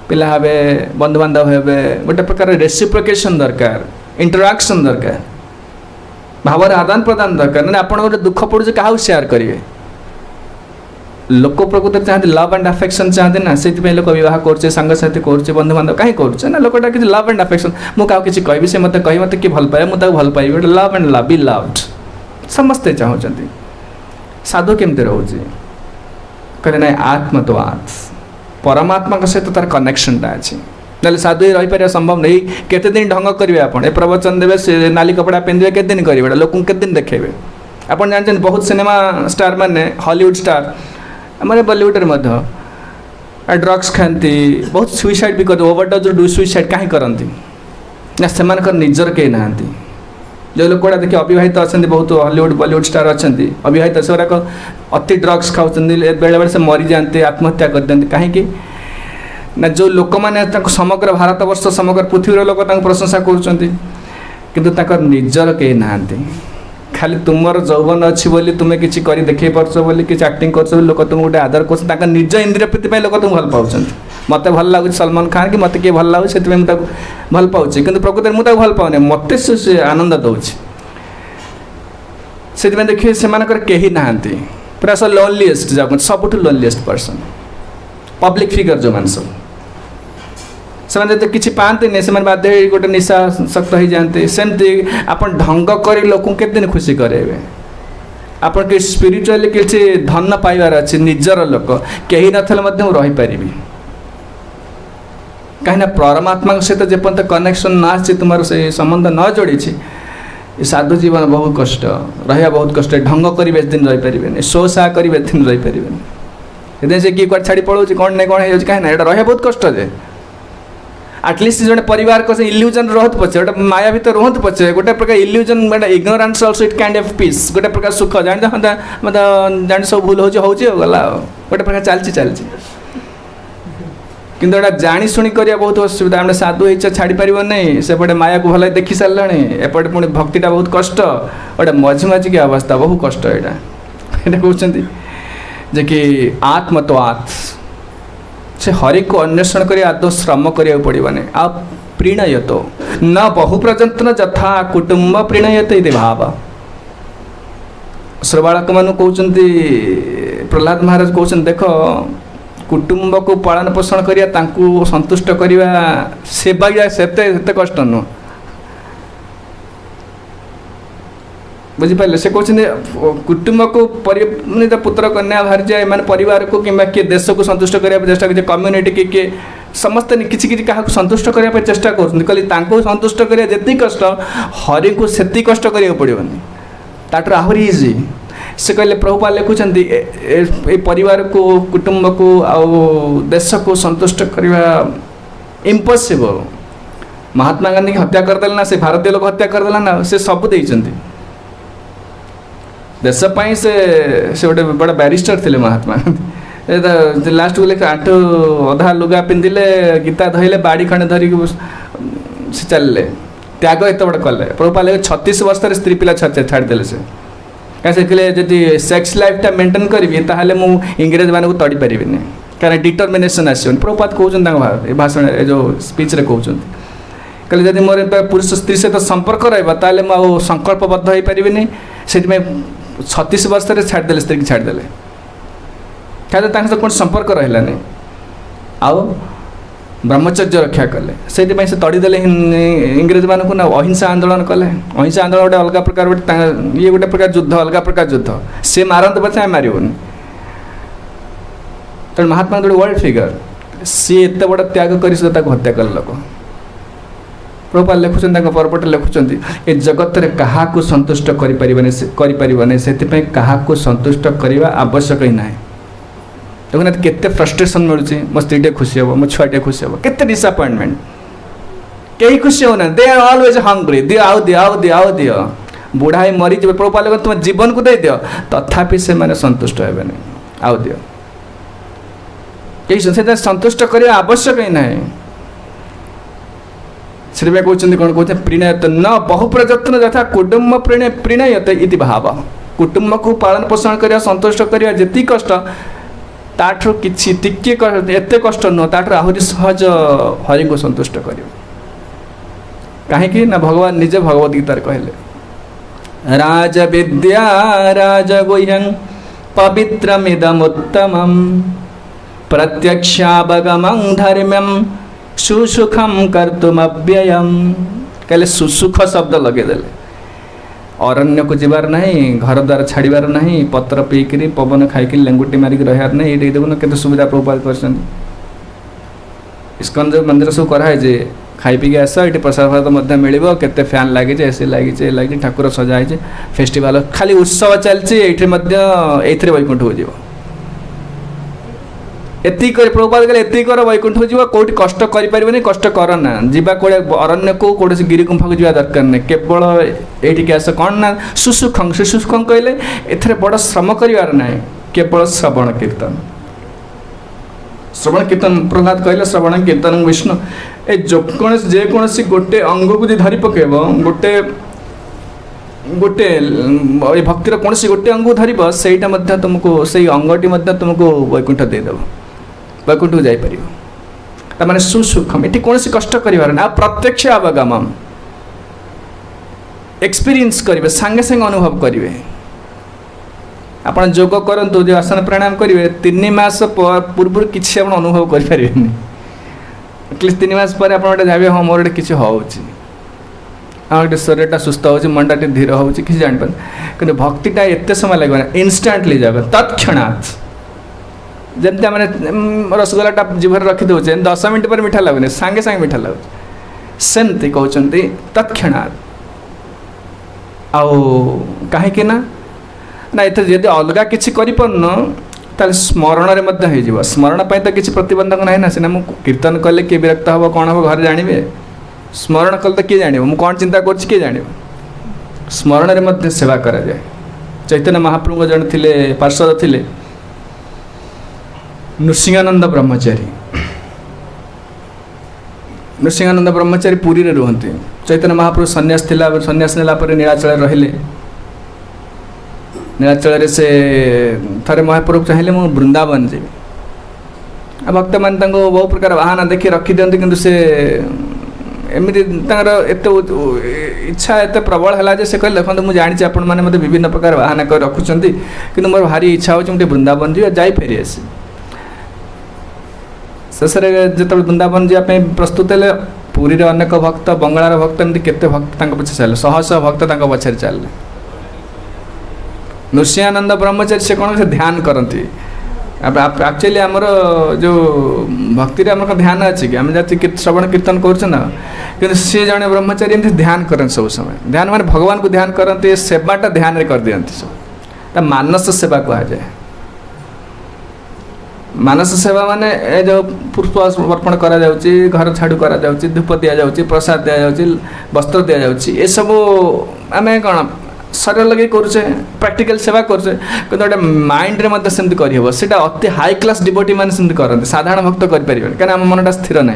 पिला हे बंधुबांधव हे गोटे प्रकार रेसिप्रोकेशन दरकार इंटराक्शन दरकार भावर आदान प्रदान दरकार ना आप गोटे दुख पड़े क्या सेयार करेंगे लोक प्रकृति चाहते लव एंड अफेक्शन चाहते ना से लोक बह करे सांगसाथी करे बंधुबांधव कहीं करे ना लोकटा किसी लव एंड अफेक्शन मुझे किसी कहि से मत कह मत कि भल पाए मुझे भल पाइबी गोटे love and love be loved समस्ते चाहते साधु केमती रोचे कहले ना आत्मत्वात् परमात्मा सहित तार कनेक्शनटा अच्छी ना साधु रही पार संभव नहीं केते दिन ढंग करेंगे आप प्रवचन देवे से नाली कपड़ा पिंधे केते दिन करेंगे लोक केते दिन देखेबे आप जानते बहुत सिनेमा स्टार माने हॉलीवुड स्टार आम बॉलीवुड ड्रग्स खाती बहुत सुइसाइड भी करते ओवरडोज डू सुइसाइड कहीं करती ना से निजर कहीं ना जो लोक गुड़ा देखिए अविवाहित अच्छा बहुत हॉलीवुड बॉलीवुड स्टार अच्छा अविवाहित से अति ड्रग्स खाऊँ बेले बेले से मरी जाते आत्महत्या कर दिखते कहीं ना जो लोक मैंने समग्र भारत वर्ष समग्र पृथ्वी लोक प्रशंसा कर निजर कहीं ना खाली तुमर जौवन अच्छी बोली तुम्हें किसी कर देखे पार्छ बोली कि एक्टिंग कर लोक तुम गोटे आदर कर निज इंद्रिय प्रीति लोक तुम भल पाँच मत भल लगुच सलमान खान कि मत किए भल लगुच से भल पाऊँ कि प्रकृति मुझे भल पाऊनी मत से आनंद दौर से देखिए से कहीं ना पूरा सब लोनलीएस्ट जाऊँ सबुठ लोनलीएस्ट पर्सन पब्लिक फिगर जो मान सब से किसी पाते नहीं से बाध्य गोटे निशा शक्त हो जाते सेमती आप ढंग कर लोक के दिन खुशी करेंगे आप स्पिरिचुअली किसी धन पाइबार अच्छे निजर लोक कहीं नथिले रहीपारि कहीं परमात्मा सहित जेपर्यंत कनेक्शन ना आसी तुम से संबंध न जोड़ी साधु जीवन बहुत कष्ट रहा बहुत कष्ट ढंग कर दिन रहीपारे शो सा कर दिन रहीपारे से किए कौन छाड़ी पड़ो कौन नहीं कौन हो कहीं ना रहा बहुत कष्ट जे एटलिस्ट जो परिवार को से इल्यूजन रोहत पचे गोटे माया भर रोहत पचे गोटे प्रकार इल्यूजन गोटे ignorance also it kind of peace गोटे प्रकार सुख जान मत जान सब भूल हो गला गोटे प्रकार चलती किंतु जाणी शुणी करिया बहुत असुविधा आम साधु इच्छा छाड़ी पार नहीं सेपटे माया को भल देखी सारे एपटे पुणी भक्तिटा बहुत कष्ट गोटे मझी मझिकी अवस्था बहुत कष्ट यहाँ कहते जे कि आत्मत्वात् से हरि को अन्वेषण कर आदौ श्रम करिया पड़ोनी आ प्रीणयत न बहु प्रजंतन यथा कुटुंब प्रीणयत इति भाव श्रबालक मान कहते प्रहलाद महाराज कहते देख कुटुंब को पालन पोषण करिया तांकु संतुष्ट करिया सेवा सेते कष्ट नुह बुझिपारे से कहते कुटुंब को परिणीत पुत्र कन्या भार्य एम परिवार को कि किए देश को संतुष्ट करने चेष्टा कर कम्युनिटी किए समस्ते किसी किसी क्या संतुष्ट करने चेष्टा कर संतुष्ट करिया जी कष्ट हरि को से कष्ट करा पड़ोनी ताटर आहरी इजी से कहले प्रभुपा लिखुंट ए परिवार को कुटुंब को आउ देश को संतुष्ट करवा इम्पॉसिबल महात्मा गांधी की हत्या करदेला ना से भारतीय लोग हत्या करदेला ना से सब देइचंती देश से गोटे बड़ा बैरिस्टर थे महात्मा गांधी लास्ट को लिखे आंठू अधा लुगा पिंधिले गीता धइले बाड़ी खंडे धरिक से चलले त्याग एत बड़ कले प्रभुपाद लेखे 36 वर्ष स्त्री पिला छाड़देले से कहीं जदि सेक्स लाइफटा मेंटेन करी ताहले मु इंग्रेज मानक तड़ी पारि कारण डिटर्मिनेशन आसोनी प्रभुपाद कहते भाषण जो स्पीच रे कहते कहले जदि मोर पुरुष स्त्री सहित संपर्क रहा मु संकल्पबद्ध हो पारि से 36 वर्ष छाड़देले स्त्री की छाड़देले क्या कौन संपर्क रही आउ ब्रह्मचर्य रक्षा कले से तड़ीदे इंग्रेज मानक ना अहिंसा आंदोलन कले अहिंसा आंदोलन गोटे अलग प्रकार ये गोटे प्रकार युद्ध अलग प्रकार युद्ध सी मारत पचे मारूनी तेणु महात्मा गोटे वर्ल्ड फिगर सी एत बड़ त्याग कर हत्या कले लोक प्रभुपाद लिखुं परपटे लिखुं ए जगत में क्या संतुष्ट करें से संतुष्ट करने आवश्यक ही ना देखना केते फ्रस्ट्रेशन मिलूँ मो स्त्री खुशी हे मो छुआटे खुशी हे केते डिसअपॉइंटमेंट कहीं खुशी होना दे आर ऑलवेज हंग्री दि आउ दि आउ दि आउ दि बुढ़ा मरी जब प्रभुपाद तुम जीवन को दे दियो तथापि से माने संतुष्ट हे आउ दि कहीं संतुष्ट करने आवश्यक ही ना से कहते कौन कहते प्रणयत न बहु प्रयत्न यथा कुटुंब प्रणयत इति भाव कुटुंब को पालन पोषण करवा संतुष्ट करवा जी कष्ट ताठू किसी टिके एत कष्ट नुह ताठू आहरी सहज हरि को संतुष्ट कर कहीं ना भगवान निजे भगवद गीतार कहले राज विद्या राजगुह्यं पवित्रमिदमुत्तमं प्रत्यक्षावगमं धर्म्यं सुसुखम कर्तुमव्ययम् कहले सुसुख शब्द लगेदेले अरण्य को जीवार नहीं घर द्वार छाड़बार नहीं पत्र पीकरी पवन खाइक लेंगुटी मारिक रहार नहीं ये देखुन के सुविधा प्रभुपाद कर इस्कन जो मंदिर सब कराए जे खाई पीक आस ये प्रसाद प्रसाद मिल के फैन लगी एसी लगी ठाकुर सजाई फेस्टिवल खाली उत्सव चलती ये वैकुंठ हो जीव एति प्रभुपाद कहले एति कर वैकुंठ हो जीव कौटी कष्ट करें कष्ट करना जीवा कौड़े अरण्य को कौटे गिरी गुंफा को जावा दरकार नहीं केवल ये आस कौन ना सुसुखं सुसुखं कहले एथरे बड़ श्रम करार ना केवल श्रवण कीर्तन प्रहलाद कहले श्रवण कीर्तन विष्णु ए जेकोसी गोटे अंग को धरी पकेब गोटे गोटे भक्तिर कौन गोटे अंग धरब से तुमको से अंगटी तुमको वैकुंठ देदेव वैकुंठ को जापर मैंने सुसुखम ये कौन कष्ट करार ना प्रत्यक्ष अवगम एक्सपीरियंस करेंगे सांगे सांगे अनुभव करेंगे आप जोग करूँ जो आसन प्राणायाम करेंगे 3 मास पूर्व किसी आप अनुभव करें एटलिस्ट 3 मास पर आप भावे हाँ मोर किसी हो गोटे शरीरटा सुस्थ हो मनटा धीर हो किसी जापर कि भक्तिटा एत समय लगे इनस्टाटली जाए तत्क्षणात् जमती आम रसगोलाटा जीवर रखी दौचे 10 मिनट पर मीठा लगुनि सांगे सांगे मीठा लगुच सेमती कहते तत्क्षणात् कहीं ना ये जब अलग किसी कर स्मरण में स्मरण पर तो किसी प्रतिबंधक ना ना सीना कीर्तन कले किए विरक्त हम कौन हम घर जानवे स्मरण कले तो किए जान मुझे कौन चिंता कर जान स्मरण में सेवा कराए चैतन्य महाप्रभु जन थे पार्षद थे नृसिंहानंद ब्रह्मचारी नृसिंहानंद ब्रह्मचारी पुरी रे रुहंती चैतन्य महाप्रभु सन्यास थिला सन्यास नेला पर नीलाचल रहिले नीलाचल से थरे महाप्रभु चाहिए मु वृंदावन जी भक्त मान बहु प्रकार वाहन देखी रखी दिखते किंतु से एमती एत इच्छा एत प्रबल है से कहले देखो मुझे जानी आपण मैंने मतलब विभिन्न प्रकार वाहन कर रखुंट कि मोर भारी इच्छा हो वृंदावन जी जाई फेरी आसी शेष जो वृंदावन जावाई प्रस्तुत है पुरी रे अनेक भक्त बंगार भक्त एमती केते भक्त पछे चले शह शह भक्त पछे चले नृसिंहानंद ब्रह्मचारी से कौन से ध्यान करती एक्चुअली आमर जो भक्ति आम ध्यान अच्छी कि आम जाती श्रवण कीर्तन करुना कि सी जड़े ब्रह्मचारी एमती ध्यान करते सब समय ध्यान माने भगवान को ध्यान करते सेवाटा ध्यान रे कर दियंती सब मानस सेवा कहुए मानस सेवा माने जो पुष्प अर्पण करा जाउची घर छाड़ू करा जाउची धूप दिया जाउची प्रसाद दिया जाउची वस्त्र दिया जाउची ए सब आमे कौन शरीर लगे करुचे प्रैक्टिकल सेवा करुचे कि गोटे माइंड रे मत सेमती करहब सेटा अति हाई क्लास डिवोटी मैंने सेमती करते साधारण भक्त करें कहीं आम मनटा स्थिर ना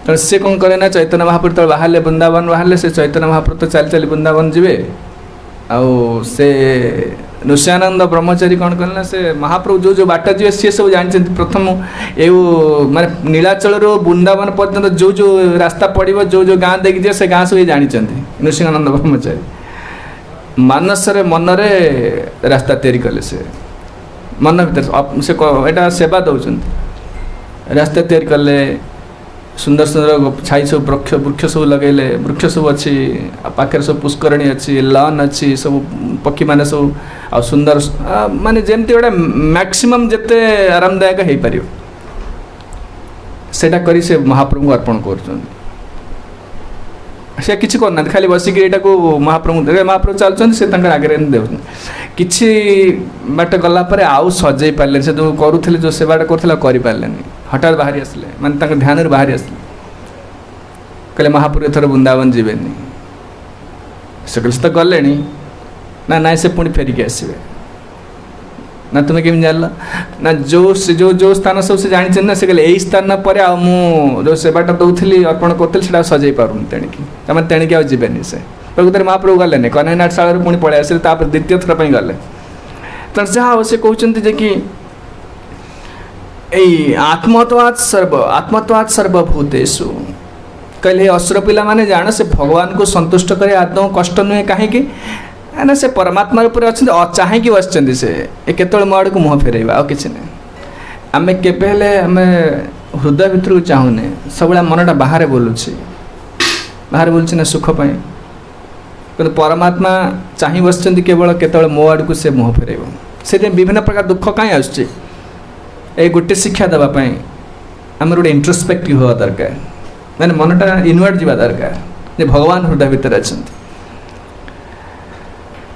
तो सी कौन करे ना चैतन्य महाप्रभु तो बाहर वृंदावन बाहर से चैतन्य महाप्रभु तो चली चली वृंदावन जीवे आउ से नृसिंहानंद ब्रह्मचारी कौन कले ना से महाप्रभु जो जो बाट जी सी सब जानते प्रथम ये माने नीलाचल वृंदावन पर्यंत जो जो रास्ता पड़ो जो जो गाँ देखी दिए से गाँ सब ये जानते नृसिंहानंद ब्रह्मचारी मानस रे मन रे रास्ता तैयारी कले से मन भर से यहाँ सेवा दौरान रास्ता तैयारी कले सुंदर सुंदर छाई सब वृक्ष वृक्ष सब लगेले वृक्ष सब अच्छी पाखे सब पुष्करणी अच्छी लॉन अच्छी सब पक्षी मैंने सब आ सुंदर माने जमती गोटे मैक्सिमम जिते आरामदायक हो पार सेटा करी से महाप्रभु को अर्पण कर से किसी करना खाली बसिक यहाँ को महाप्रभु चलुँच से आगे दे किसी बाट गलापर आउ सजे पारे से जो करुले जो सेवाटा करुले करें हठात बाहरी आसले माने ध्यान बाहरी आसले कहले महाप्रभु एथर वृंदावन जीवेनि से कहले तो गले ना ना से पुणी फेरिकी आसवे ना तुम्हें केमी जान ना जो जो जो स्थान सब से जानी ना से कहले यही स्थान पर जो सेवाटा दौली अर्पण करी सजे पारूनी तेणिकी तमें तेणिकी आवेनि से प्रकृत महाप्रभु गले कन्हैया नाट्यशाला पुणी पलि आसे द्वितीय थर पर गले तो जहाँ से कहते कि आत्मत्वात् सर्वभूतेषु कहले असुर पिला माने जान से भगवान को संतुष्ट करे आदौ कष्ट नुहे कहीं ना से परमात्मा रूप चाहिए बस से केतल मो आड़ को मुँह फेरवा आ कि आम केले आम हृदय भितर को चाहूने सब मनटा बाहर बोलुची ना सुखपाई कि परमात्मा चाह बस केवल केतल मो आड़ को से मुँह फेरव से विभिन्न प्रकार दुख कहीं आसुची ये गोटे शिक्षा देवाई आम गोटे इंट्रोस्पेक्टिव हवा दरकार मैंने मनटा इनवर्ड जावा दरकार जे भगवान हृदय भितर अच्छा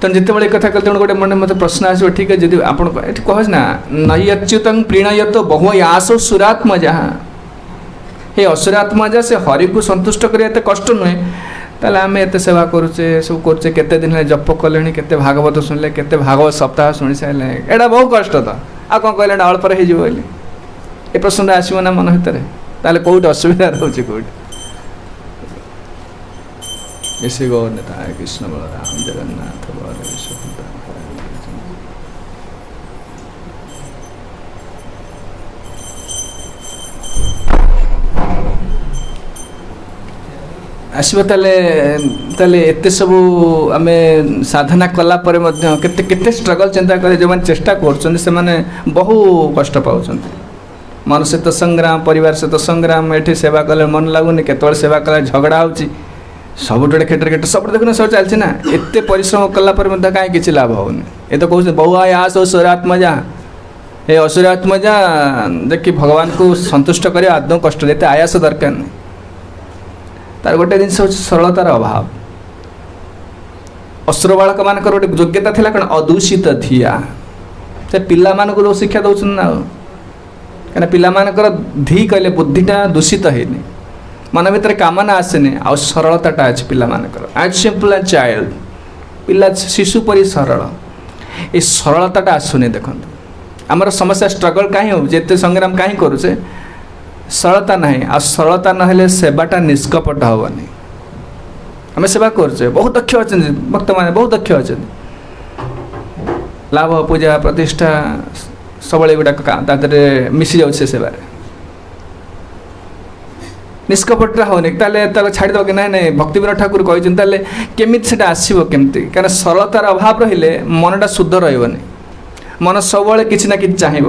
तो जिते एक कथा कहते गोटे मन मत प्रश्न आसो ठीक है जी आप कह ना नई अच्युत प्रीणयत बहु आसो सुरात्म जहाँ ये असुरात्मा जा से हरि को संतुष्ट करते कष्ट नुहे ताले आम एत सेवा करुचे सब करुचे केते दिन जप कले केते भागवत शुणिले केते भागवत सप्ताह शुणी सारे एटा बहुत कष्ट तो आ कौन कहले अल्पर हो ये प्रश्न आसो ना मन भितर ताले कौट असुविधा रोचे कौट ऐसे गौर नेता है कृष्ण बलराम जगन्नाथ बलदेव सुभद्रा आसो ताले एते सब आम साधना कला परे मध्य केते केते स्ट्रगल चिंता करे जो मैंने चेष्टा कर बहु कष्ट पाँच मन सहित संग्राम परिवार सहित संग्राम ये सेवा कले मन लगुनि केतल सेवा कले झगड़ा हो सब क्षेत्र क्षेत्र सब देखुन सब चलती ना एत परिश्रम कला कहीं किसी लाभ होनी ये तो कहते बहु आस असुरात्मजा ये असुरात्मजा देखिए भगवान को संतुष्ट कर आदौ कष्ट देते आयास दरकार नहीं तार गोटे जिन सरलतार अभाव असुर बालक मान गोटे योग्यता थी कौन अदूषित धिया से पिला मानक जो शिक्षा दौन ना कहीं पिला मानकर धी कहले बुद्धिटा दूषित है मन भर कामना आसेनि आ सरलताटा अच्छे पिला मानकर एज सिंपल एज चाइल्ड पिला शिशु परी सरल ये सरलताटा आसुनि देखो आमर समस्या स्ट्रगल कहीं हो जिते संग्राम कहीं करुचे सरलता नहीं आ सरलता ना सेवाटा निष्कपट हेनी आम सेवा करुचे बहुत दक्ष अच्छा भक्त मैंने बहुत दक्ष अच्छा लाभ पूजा प्रतिष्ठा सब गुड़ाक मिसी जाऊँ से सेवार निष्कपटा होनी ताले छाड़देव कि ना ना भक्ति विनोद ठाकुर कहते केमी से आसो केमती कहीं सरलतार अभाव रहिले मनटा शुद्ध रही मन सब किसी ना कि चाहिए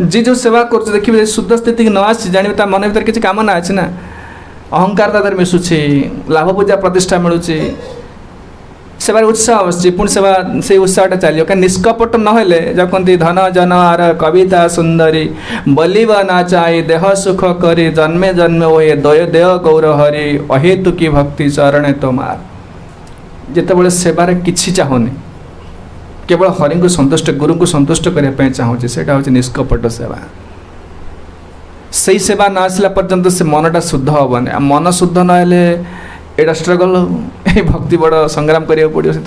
जी जो सेवा कर देखिए शुद्ध स्थिति न आसी जानवे मन भर किसी कामना अच्छी ना अहंकार तादर मिशुची लाभ पूजा प्रतिष्ठा मिलूँ सेवार उत्साह आसुच्छी पुणी सेवा से उत्साहटा चलो क्या निष्कपट नहले जो कहते धन जन आर कविता सुंदरी बलिव नाचाई देह सुख करी जन्मे जन्मे ओहे दय देह गौर हरि अहेतु की भक्ति चरणे तोमार जिते सेवार किसी चाहूनी केवल हरि को संतुष्ट गुरु को संतुष्ट करने चाहूँगी से निष्कपट सेवा से सेवा न आसला पर्यंत से मनटा शुद्ध हेनी मन शुद्ध ना यहाँ स्ट्रगल भक्ति बड़ संग्राम करिया पड़ो से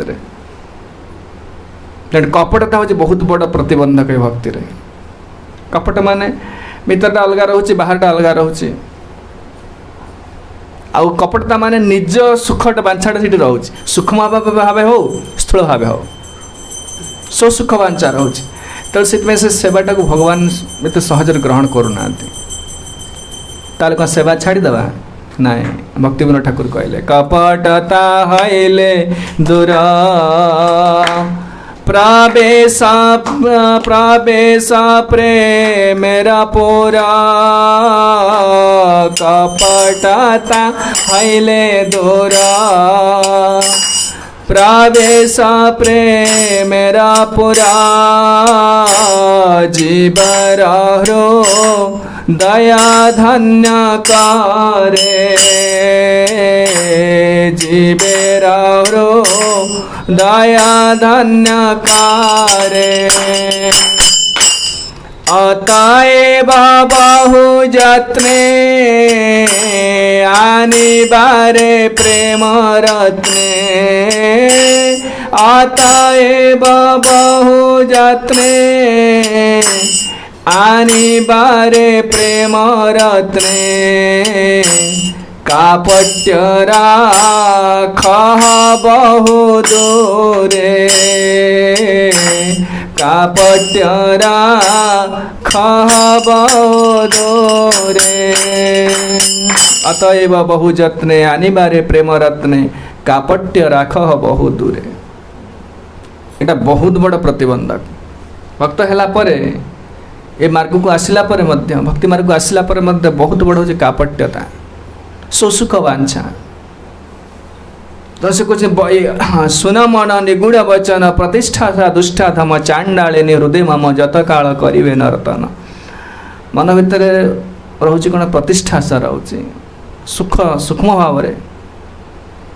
कपटता हूँ बहुत बड़ प्रतिबंधक है भक्ति रे। कपट माने भीतरटा अलग रोचे बाहरटा अलग रोचे आउ कपटता माने निज सुखटा बांछाटा सीट रोचे सूक्ष्म भाव हो स्थूल भाव हो सो सुख बांछा रोचे तो से सेवाटा को भगवान एत सहज ग्रहण करूना ताले कौन सेवा छाड़ीदे नाई भक्ति विनोद ठाकुर कहले कपटता हईले दूर प्रवेश प्रवेश प्रेमेरा पूरा कपटता हईले दूर प्रवेश प्रेमेरा पूरा जीवर दया धन्य करे जीवेरा दया धन्य करे अतएव बहु जत्ने आनिबारे प्रेम रत्ने अतएव बहु जत्ने आनिबारे प्रेम रत्ने कापट्य राख बहु दूरे कापट्य राख बहु दूरे अतएव बहु जत्ने आनिबारे प्रेम रत्ने कापट्य राख बहु दूरे। एटा बहुत बड़ प्रतिबंधक भक्त हैला परे ए मार्ग को आसिला परे मध्य भक्ति मार्ग को आसिला परे मध्य बहुत बड़ हो कापट्यता सुख वांछा तो से कुछ सुन मन निगुण वचन प्रतिष्ठा सा दुष्टा धम चांडालिनी हृदय मम जत काल करिवे नर्तन मन भितर रोचे कौन प्रतिष्ठा सा रोचे सुख सूक्ष्म भाव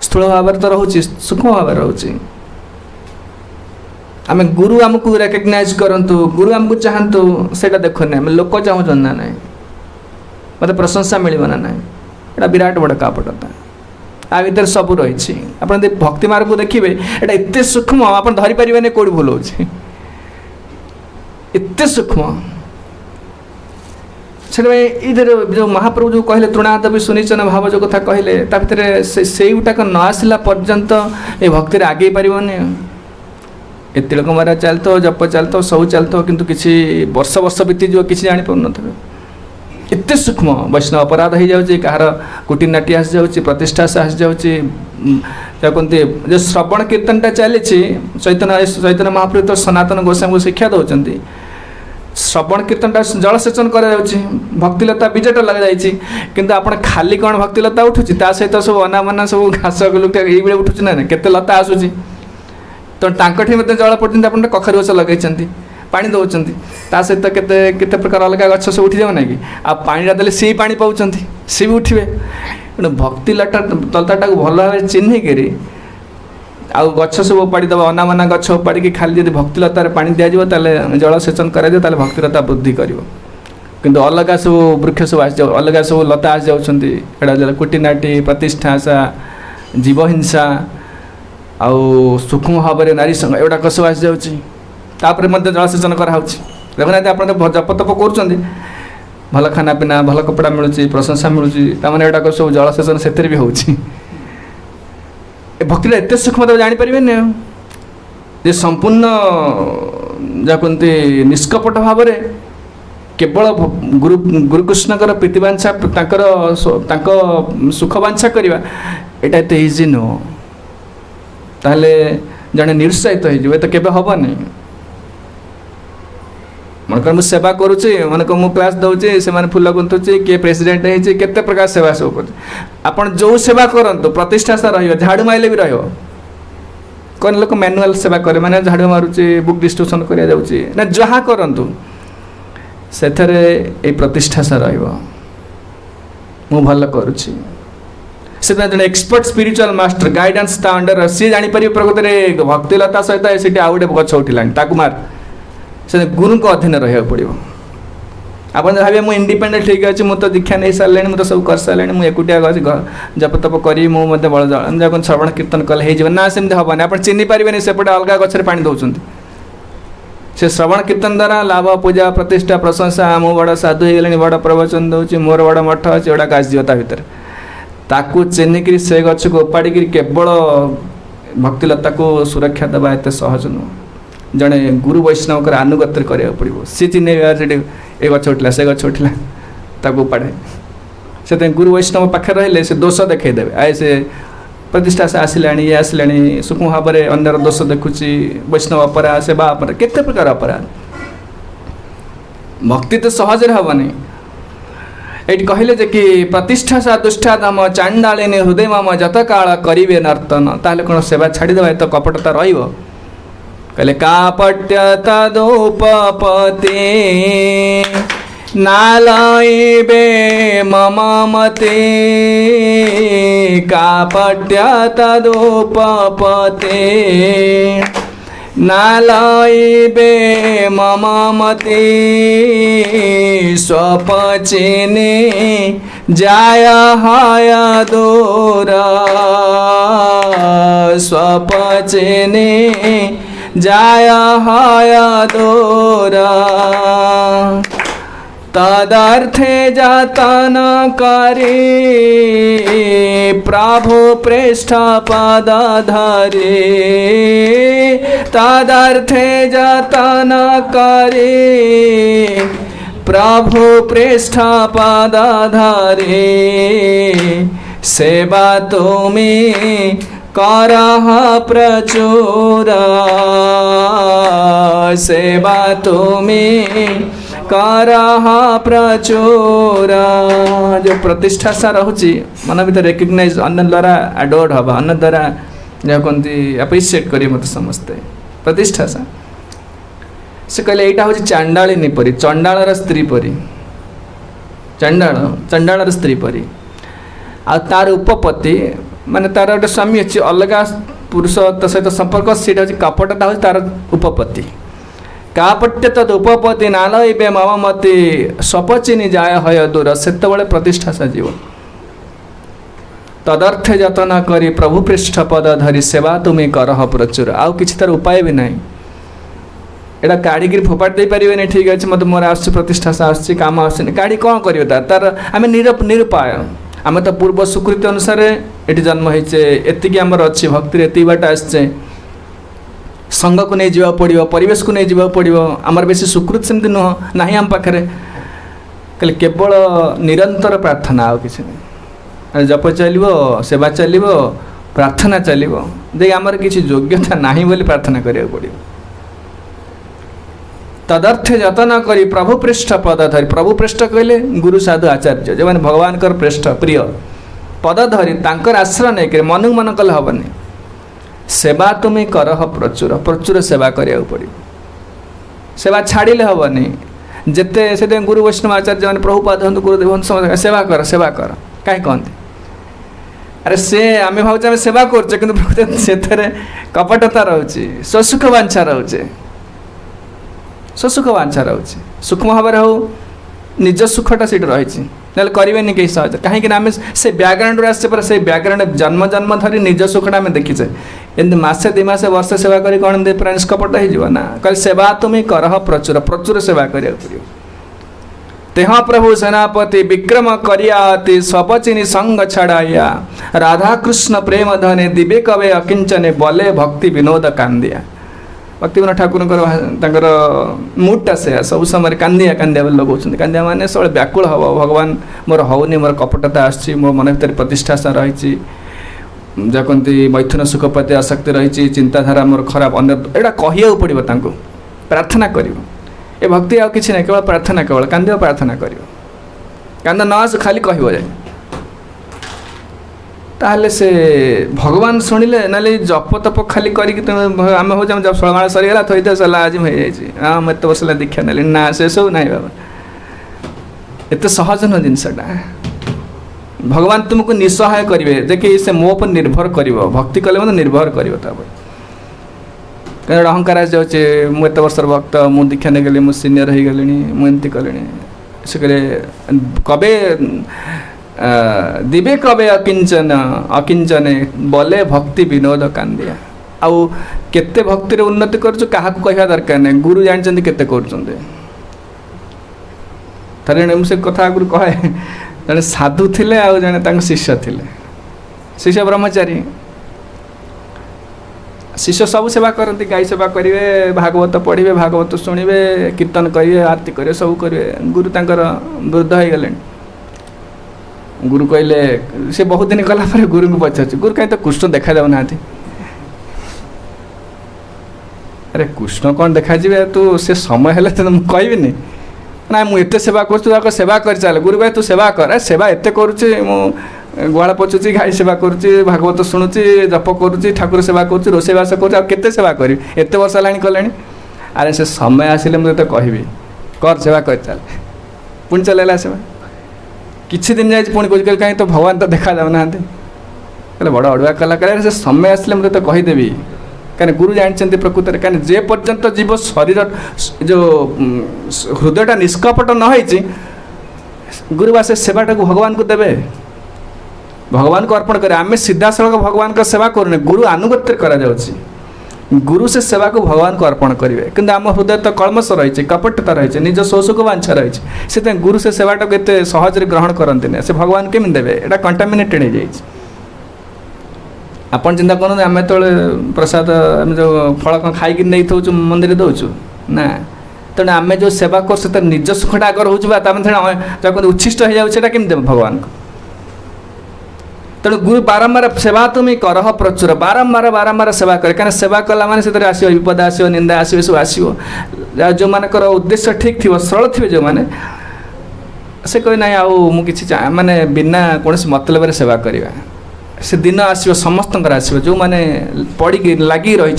स्थूल भाव तो रोचे सूक्ष्म भाव रोचे आम गुरु आमको रेकग्नाइज करंतु गुरु आमको चाहतु से देखने आम लोक चाहूँ ना ना मत प्रशंसा मिलना ना ना एटा विराट बड़ कापटता आ भर सब रही आप भक्ति मार्ग को देखिए एटा एत सूक्ष्म आप धरी पारे कौट भूल एत सूक्ष्म से जो महाप्रभु जो कहले तृणाद भी सुनिचन भाव जो कथा कहले से गुटाक न आसला पर्यंत ये भक्ति आगे पारनि ए तिलक मारा चलता जप चलता सब चलता किंतु किसी वर्ष वर्ष बीती जो किसी जापर न एत सूक्ष्म वैष्णव अपराध हो जाए कहार कुटीनाटी आसी जाऊँगी प्रतिष्ठा से आसी जाऊँगी कहते जो श्रवण कीर्तनटा चली चैतन्य महाप्रभु तो सनातन गोस्वामी को शिक्षा दौरान श्रवण कीर्तनटा जलसेचन कर भक्तिलता बीजट लग जाए किंतु आप खाली कौन भक्तिलता उठुची सहित सब अनामना सब घास गुलुटा ये उठुची ना केते लता आसूची तो टाँठी मत जल पर्यटन आप कखारू गछ लगे पानी दौरान ता सहित केते केते प्रकार अलग गछ सब उठी जाऊ ना कि आ पानी देले सी पानी पाँच सी भी उठे तेणु भक्ति लता को भल भाव चिन्हिक आ गछ सब उपाड़ीदेव अनामना गछ उपाड़ी खाली जब भक्तिलतार पानी दिज्व जलसेचन कर भक्तिलता वृद्धि कर किंतु अलग सब वृक्ष सब आसी अलग सब लता आसी जाऊँगी कुटीनाटी प्रतिष्ठा आशा जीवहिंसा आउ सूक्ष्म भाव में नारी संग एगुड़ा सब आसी जापर जलसेचन कराऊँ देखुना आप जप तप कर भल खाना पीना भल कपड़ा मिलूँ प्रशंसा मिलूँ एगुड़ा सब जलसेचन से भी हो भक्ति एत सूक्ष्मता जापर जे संपूर्ण जहाँ कहते निष्कपट भाव केवल गुरु गुरुकृष्णकर प्रीतिवांछा सुख वांछा करवा एटा एत इजी नुह ताहले जड़े निरुत्साहित हो तो केबे हेनी मनकर मुझे सेवा करुच्ची मनक मु क्लास दौची से फूल गुंथुची किए प्रेसिडेंट होती केते प्रकार सेवा सब कर जो सेवा करूँ प्रतिष्ठा सा झाड़ू माइले भी रन लोक मैनुअल सेवा करे माने झाड़ू मारुची बुक डिस्ट्रीब्यूशन करा जाउची ना जहाँ करूँ से प्रतिष्ठा सा भल करुच्ची से जो एक्सपर्ट स्पिरिचुअल मास्टर गाइडेंस ता अंडर सी जापर प्रकृत में भक्तिलता सहित से आउ गोटे गछ उठिला मार से गुरु को अधीन रहा पड़ो आपन भाबे मु इंडिपेंडेंट ठीक अछि मु तो दीक्षा नै सारलेनी मु तो सब कर सारलेनी मु एकुटिया गछि जप तप करी मु मते बळ जळ जखन श्रवण कीर्तन कले हे जीवन ना सेमते हबनी आपन चिन्नी पारिबेनी सेपटे अलगा गछरे पानी दउछन्ती से श्रवण कीर्तन द्वारा लाभ पूजा प्रतिष्ठा प्रशंसा मु बड़ साधु हे गेलेनी बड़ प्रवचन दउछि मोर बड़ मठ अछि एडा कास जीवता भीतर ताकू चिन्नी करी से गछ को उपाड़ी करी केवल भक्तिलता को सुरक्षा देवा एत सहज नुह जड़े गुरु वैष्णव आनुगत्य करा पड़ो सी चिन्ह ए गछ उठला से गछ उठला ताकू उपाड़े से गुरु वैष्णव पाखे रहिले से दोष देखईदेवे आए से प्रतिष्ठा से आसिला ये आसिला सूक्ष्म भाव में अंदर दोष देखुची वैष्णव अपराध सेवा अपराध केते प्रकार अपराध भक्ति तो सहज हेनी ये कहले जे कि प्रतिष्ठा सा दुष्टा दाम चांडालिनी हृदय माम जत काल करिवे नर्तन ताले कौन सेवा छाड़ीदेवा तो कपटता रहिबो कहले कापट्यता दोपपते नालयिबे मम मते कापट्यता दोपपते नालयिबे मम मते स्वपचेने जाय हाय दूर स्वपचेने जाय हाय दूर तदर्थे जतन करे प्रभु पृष्ठ पद धरे तदर्थे जतन करे प्रभु पृष्ठ पद धरे सेवा तुम्हें करह प्रचुर सेवा तुम्हें करह प्रचुर जो प्रतिष्ठा सा रहुची मन भीतर रेकग्नाइज अन्न द्वारा एडोर्ड हवा अन्न द्वारा जहाँ कहते एप्रिशिएट करेंगे मत समस्ते प्रतिष्ठा सा से कहले यहाँ हूँ चांडालिनी परी चंडालर स्त्री परी चंडालर स्त्री परी आ तार उपपति माने तार गोटे स्वामी अच्छी अलग पुरुष सहित संपर्क सीटा हूँ कपटता हूँ तार उपपति कापट्य तद उपपति नालयिबे मम मते स्वपचिनी जाय हय दूर सेत प्रतिष्ठा सजीव तदर्थे जतन करी प्रभु पृष्ठ पद धरी सेवा तुम्हें करह प्रचुर आउ किसी तार उपाय भी नहीं एटा काढ़ी फोपाड़ दे पारे ठीक अच्छे मत मोर आस प्रतिष्ठा से आस कम आस काढ़ी कौन कर तार आम निरुपाय आम तो पूर्व स्वीकृति अनुसार ये जन्म होचे एति आमर अच्छी भक्ति एति बाट आसचे संघ को नहीं जावा पड़ो परिवेश को नहीं जावा पड़ो आमर बेसी स्वीकृति सेमती नुह ना आम पाखे कहले केवल निरंतर प्रार्थना आ कि जप चलो सेवा चलो प्रार्थना चलो देख आमर किसी योग्यता नहीं बोली प्रार्थना करिया पड़ो तदर्थे जतन करी प्रभु पृष्ठ पद धरी प्रभु पृष्ठ कहले गुरु साधु आचार्य जो मैंने भगवान पृष्ठ प्रिय पद धरी तांकर आश्रय नहीं कर मन मन कले हेनी सेवा तुम्हें करह प्रचुर प्रचुर सेवा करिया पड़ो सेवा छाड़िले हेनी जिते से गुरु वैष्णव आचार्य मैंने प्रभुपाद हूँ गुरुदेव समझ सेवा कर कहीं कहते अरे से आम भाव सेवा कर कपटता रोचे स्वसुख वांछा रोचे स्वसुख वांछा रोचे सूक्ष्म भाव हो निज सुखटा सीट रही ना करें कहीं सहज कहीं आम से बैकग्राउंड आसे पर से बैकग्राउंड जन्म जन्म धरी निज सुखटा आम देखीचे एमती मसे दि मास वर्ष सेवा कर कौन पूरा निष्कपट हो कल सेवा तुम्हें करह प्रचुर प्रचुर सेवा करा पड़ो तेह प्रभु सेनापति विक्रम करियाति स्वपचिनी संग छड़ाइया राधा कृष्ण प्रेम धने दिवे कवे अकिंचने बले भक्ति विनोद कांदिया भक्ति विनोद ठाकुर मुडटा से सब समय कांदिया कांदिया लगौन कांदिया माने सब व्याकुल हम भगवान मोर होनी मोर कपटता आसी मो मन भर प्रतिष्ठा सा रही जहाँ कहते मैथुन सुख प्रति आसक्ति रही चिंताधारा मोर खराब अन्य यहाँ कहू पड़ो प्रार्थना कर ए भक्ति आ कि ना केवल प्रार्थना केवल कांद प्रार्थना कर कांद न आस खाली कह जाए ताहले से भगवान शुणिले ना जप तप खाली करम हो जब षोलमाला सरीगला थोड़ा सरला आज हाँ मत वर्ष दीक्षा ना ना से सब ना बाबा एत सहज न जिनसटा भगवान तुमको निसहाय करेंगे देखिए से मो पर निर्भर कर भक्ति कले मतलब निर्भर कर कहीं अहंकार आसे मुझे वर्ष भक्त मु दीक्षा नहीं गली मुझे सीनियर हो गली मुझे कले से कहले कबे दिवे कबे अकिंचन अकिंचने बोले भक्ति विनोद कांदिया आउ केते भक्ति रे उन्नति करछु काहा को कहवा दरकार नै गुरु जानचंदी केते करचंदे थरे से कथा गुरु कहे जने साधु थिले आ जने तांग शिष्य थिले शिष्य ब्रह्मचारी शिष्य सब सेवा करती गाई सेवा करेंगे भागवत पढ़े भागवत शुणे कीर्तन करेंगे आरती करेंगे सब करेंगे गुरु तांकर वृद्ध हो गले गुरु कहले से बहुत दिन गला पर गुरु को पचार गुरु कहीं तो कृष्ण देखा जाऊ ना अरे कृष्ण कौन देखा जी तू से समय है तो कहबी ना मुझे सेवा कर सेवा कर चल गुरु कहे तू सेवा कर सेवा एत करुच्ची गुहाल पोछुची गाई सेवा करुच्ची भागवत शुणुची जप करुच्ची ठाकुर सेवा करुच्ची रोषेबास कर सेवा करी एत वर्ष है कले अरे से समय आसिले मुझे तो कहबी कर सेवा कर चल पुणी चलैला सेवा किछि दिन जाए पुणी कह कहीं तो भगवान तो देखा जाऊ ना बड़ अड़ुआ कलाकार से समय आसिले मुझे तो कहीदेवी कहीं गुरु जानते प्रकृत में कहीं जे पर्यंत जीव शरीर जो हृदयटा निष्कपट न गुरुवा से सेवाटा को भगवान को देवे भगवान को अर्पण करे आम सीधा सड़क भगवान का सेवा करूने गुरु आनुगत्य करा जाउछि गुरु से सेवा को भगवान को अर्पण करेंगे किंतु आम हृदय तो कलमश रही कपटता रही निज शोषक वांछा रही से गुरु से सेवाटा को एत सहज ग्रहण करते से भगवान केमी देवे एटा कंटामिनेटेड हो जाए आपन चिंता करूँ आम तो प्रसाद आम जो फल खाई नहीं थोचु मंदिर दौचु ना तेणु आम जो सेवा कर निज सुखटा आगर हो उच्छिष्ट हो जाए केमी देव भगवान को तेणु गुरु बारंबार सेवा तुम्हें कर प्रचुर बारंबार सेवा करे कहीं सेवा कला माने से आसो विपद आसो निंदा आसो सब आसो जो मानकर उद्देश्य ठीक थी सरल थे जो मैंने से कहे ना मुझे माने बिना कौन मतलब सेवा करवा से दिन आसो समस्त आसो जो मैंने पड़ी लगी रही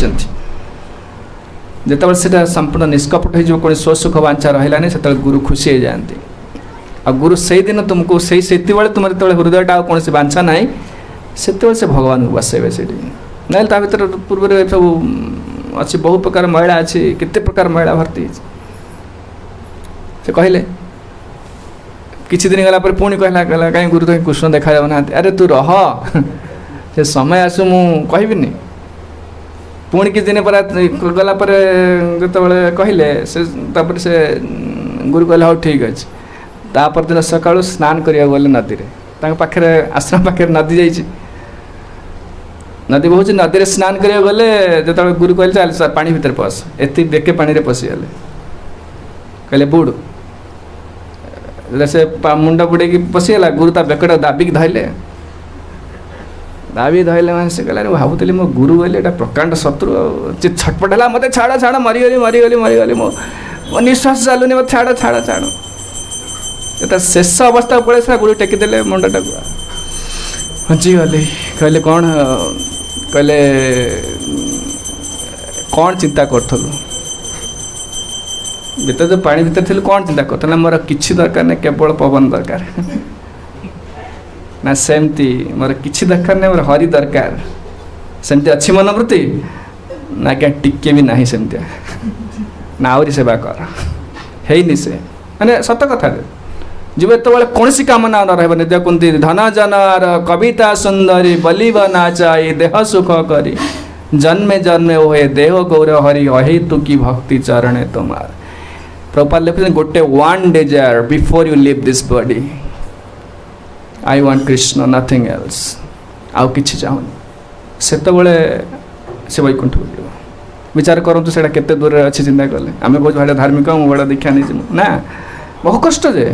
जिते से संपूर्ण निष्कपट हो कौन स्वसुख वांछा रही से गुरु खुशी हो जाती आ गुरु से दिन तुमको से तुम जो हृदयटा कौन बांछा ना से भगवान को बसैबे से ना भर पूर्व सब अच्छी बहु प्रकार महिला अच्छी केते प्रकार महिला भर्ती से कहले किछि दिन गला पर पुणी कहला कहीं गुरु तो कृष्ण देखा जाऊ ना अरे तू रह से समय आसु मु कहबिनी पुणी किछि दिन पर गला पर जो कहले से गुरु कहले हाँ ठीक अच्छे तापर दिन सका स्नान करिया गले नदी रे पाखे आश्रम पाखे नदी जाइए नदी बहुत नदी रे स्नान करिया गले जो गुरु कहले चल पानी भीतर पस एति बेके पानी रे पशिगले कहले बुड़ से मुंड बुड़े पशिगला गुरु ता बेकटा दाबिक धैले मैंने से कहला भावुली मो गुरु कहले एटा प्रकांड शत्रु छटपट है मत छाड़ छाड़ मरीगली मो निश्वास चलुनी मत छाड़ छाड़ छाड़ शेष अवस्था पड़े से गुरु टेकीदे मुंडटा को हजी गली कहले कौन कहले कौन चिंता करूँ भीतर जो पानी भीतर थी कौन चिंता कर मोर किसी दरकार नहीं केवल पवन दरकार ना सेमती मोर किसी दरकार नहीं मोर हरि दरकार सेमती अच्छी मनोवृत्ति ना क्या टिके भी ना सेमती ना आहरी सेवा कर है से मैंने सत कथा जीव तो कौन कामना न रही देखते धन जनार कविता सुंदरी बलिब नाचाई देह सुख करी जन्मे जन्मे ओहे देह गौर हरि अहे तु की भक्ति चरणे तुमार प्रभुपाद लिखते गोटे one Dzire before you live this body I want Krishna nothing else आउ किछि चाहूनी से वैकुंठ बुल विचार करूँ से केते दूर अच्छी चिंता कले आम बहुत भाड़ा धार्मिक बड़ा दीक्षा नहीं ना बहु कष्ट जे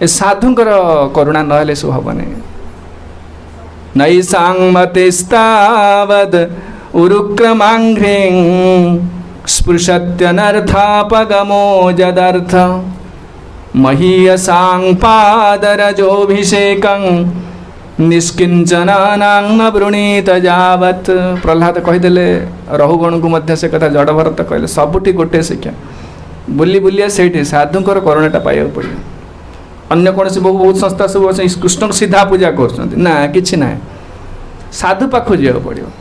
ए साधुंकर करुणा नहले सब हेनी नई सांगमतिस्तावद उरुक्रमांघ्रिं स्पृशत्यनर्थापगमो जदर्थ महीयसां पादरजोभिषेकं निष्किंचनावृणीत जावत प्रहलाद कहीदेले रहुगण को मध्य से कथा जड़ भरत कहले सबुठी गोटे शिक्षा बुली बुलिया से साधुंकर करुणाटा पाइबा पड़े अन्य कौन से बहुत संस्था सब अच्छे कृष्ण को सीधा पूजा कर कि ना साधु पाख जा पड़ो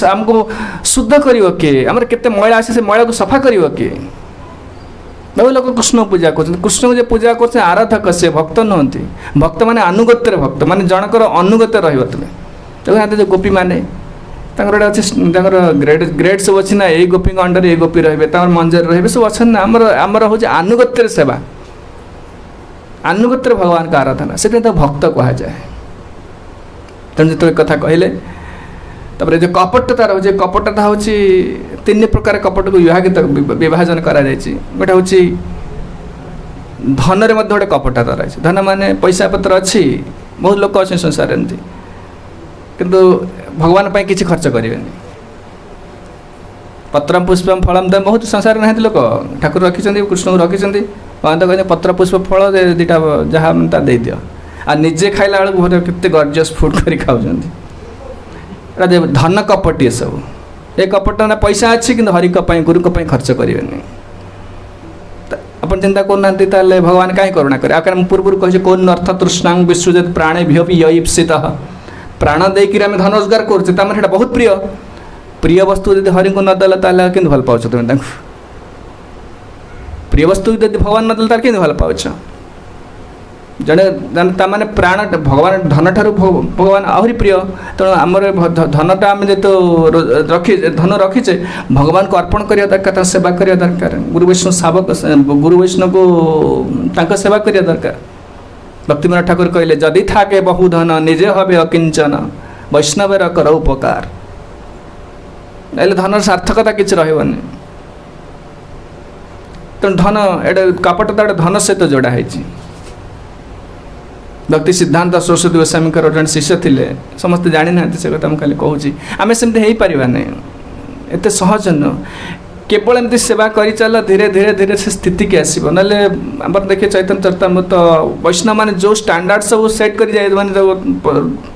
आमको शुद्ध कर किए आम के मैला आसे से मैला को सफा कर किए बहु लोक कृष्ण पूजा कर कृष्ण को पूजा कर आराधक से भक्त नुहति भक्त माने अनुगत्य भक्त माने जनकर अनुगत्य रही देखो जो गोपी मैंने अच्छे ग्रेड ग्रेड सब अच्छी ना यही गोपी अंडर ये गोपी रे मंजर रे सब अच्छा ना आमर हूँ आनुगत्य सेवा आनुगत्य भगवान का आराधना से भक्त कह जाए तेणु जो कथा कहले तापर जो कपटता रोचे कपटता हूँ तीन प्रकार कपट को विभाजन करा गोटे हूँ धन में गोटे कपटता रही धन माने पैसा पत्र अच्छी बहुत लोक अच्छे संसार एमती किंतु भगवान पाई किसी खर्च करेंगे पत्रम पुष्पम फलम दम बहुत संसार ना लोक ठाकुर रखी कृष्ण को रखी भगवान तो कहते पत्र पुष्प फल दीटा जहाँ दे दियो आ निजे खाइला बेलू केते गॉर्जियस फूड कर खाऊँ धन कपट ये सब ये कपट ना पैसा अच्छी कि हरि गुरु खर्च करेंगे अपन चिंता करना भगवान कहीं करुणा करें पूर्व कहे कौन अर्थ तृष्णांग विश्वजित प्राणे भी यईप्सित प्राण देकर आम धन रोजगार करें बहुत प्रिय प्रिय वस्तु यदि हरि को नदेला कि भल पाच तुम प्रिय वस्तु यदि भगवान नदेला कि भल पाच जड़े ताने प्राण भगवान धन ठार भगवान आहरी प्रिय तेणु आमर धनटा आम जो रखी धन रखीचे भगवान को अर्पण करने दरकार सेवा करने दरकार गुरु वैष्णव शावक गुरु वैष्णव को सेवा करने दरकार भक्तिमान ठाकुर कहले जदि थाके बहु धन निजे हबे अकिंचन वैष्णवेर कर उपकार धन सार्थकता किसी रही तेणु धन एटा कपटता धन सहित जोड़ा है भक्ति सिद्धांत सरस्वती गोस्वामी जन शिष्य थे समस्ते जानी ना से कथा मुझे कहूँ आम सेमती हो पार नहीं एत सहज नुह केवल एमती सेवा कर चल धीरे धीरे धीरे से स्थिति की आसो ना देखिए चैतन्य चरितामृत वैष्णव मैंने जो स्टैंडर्ड सब सेट कर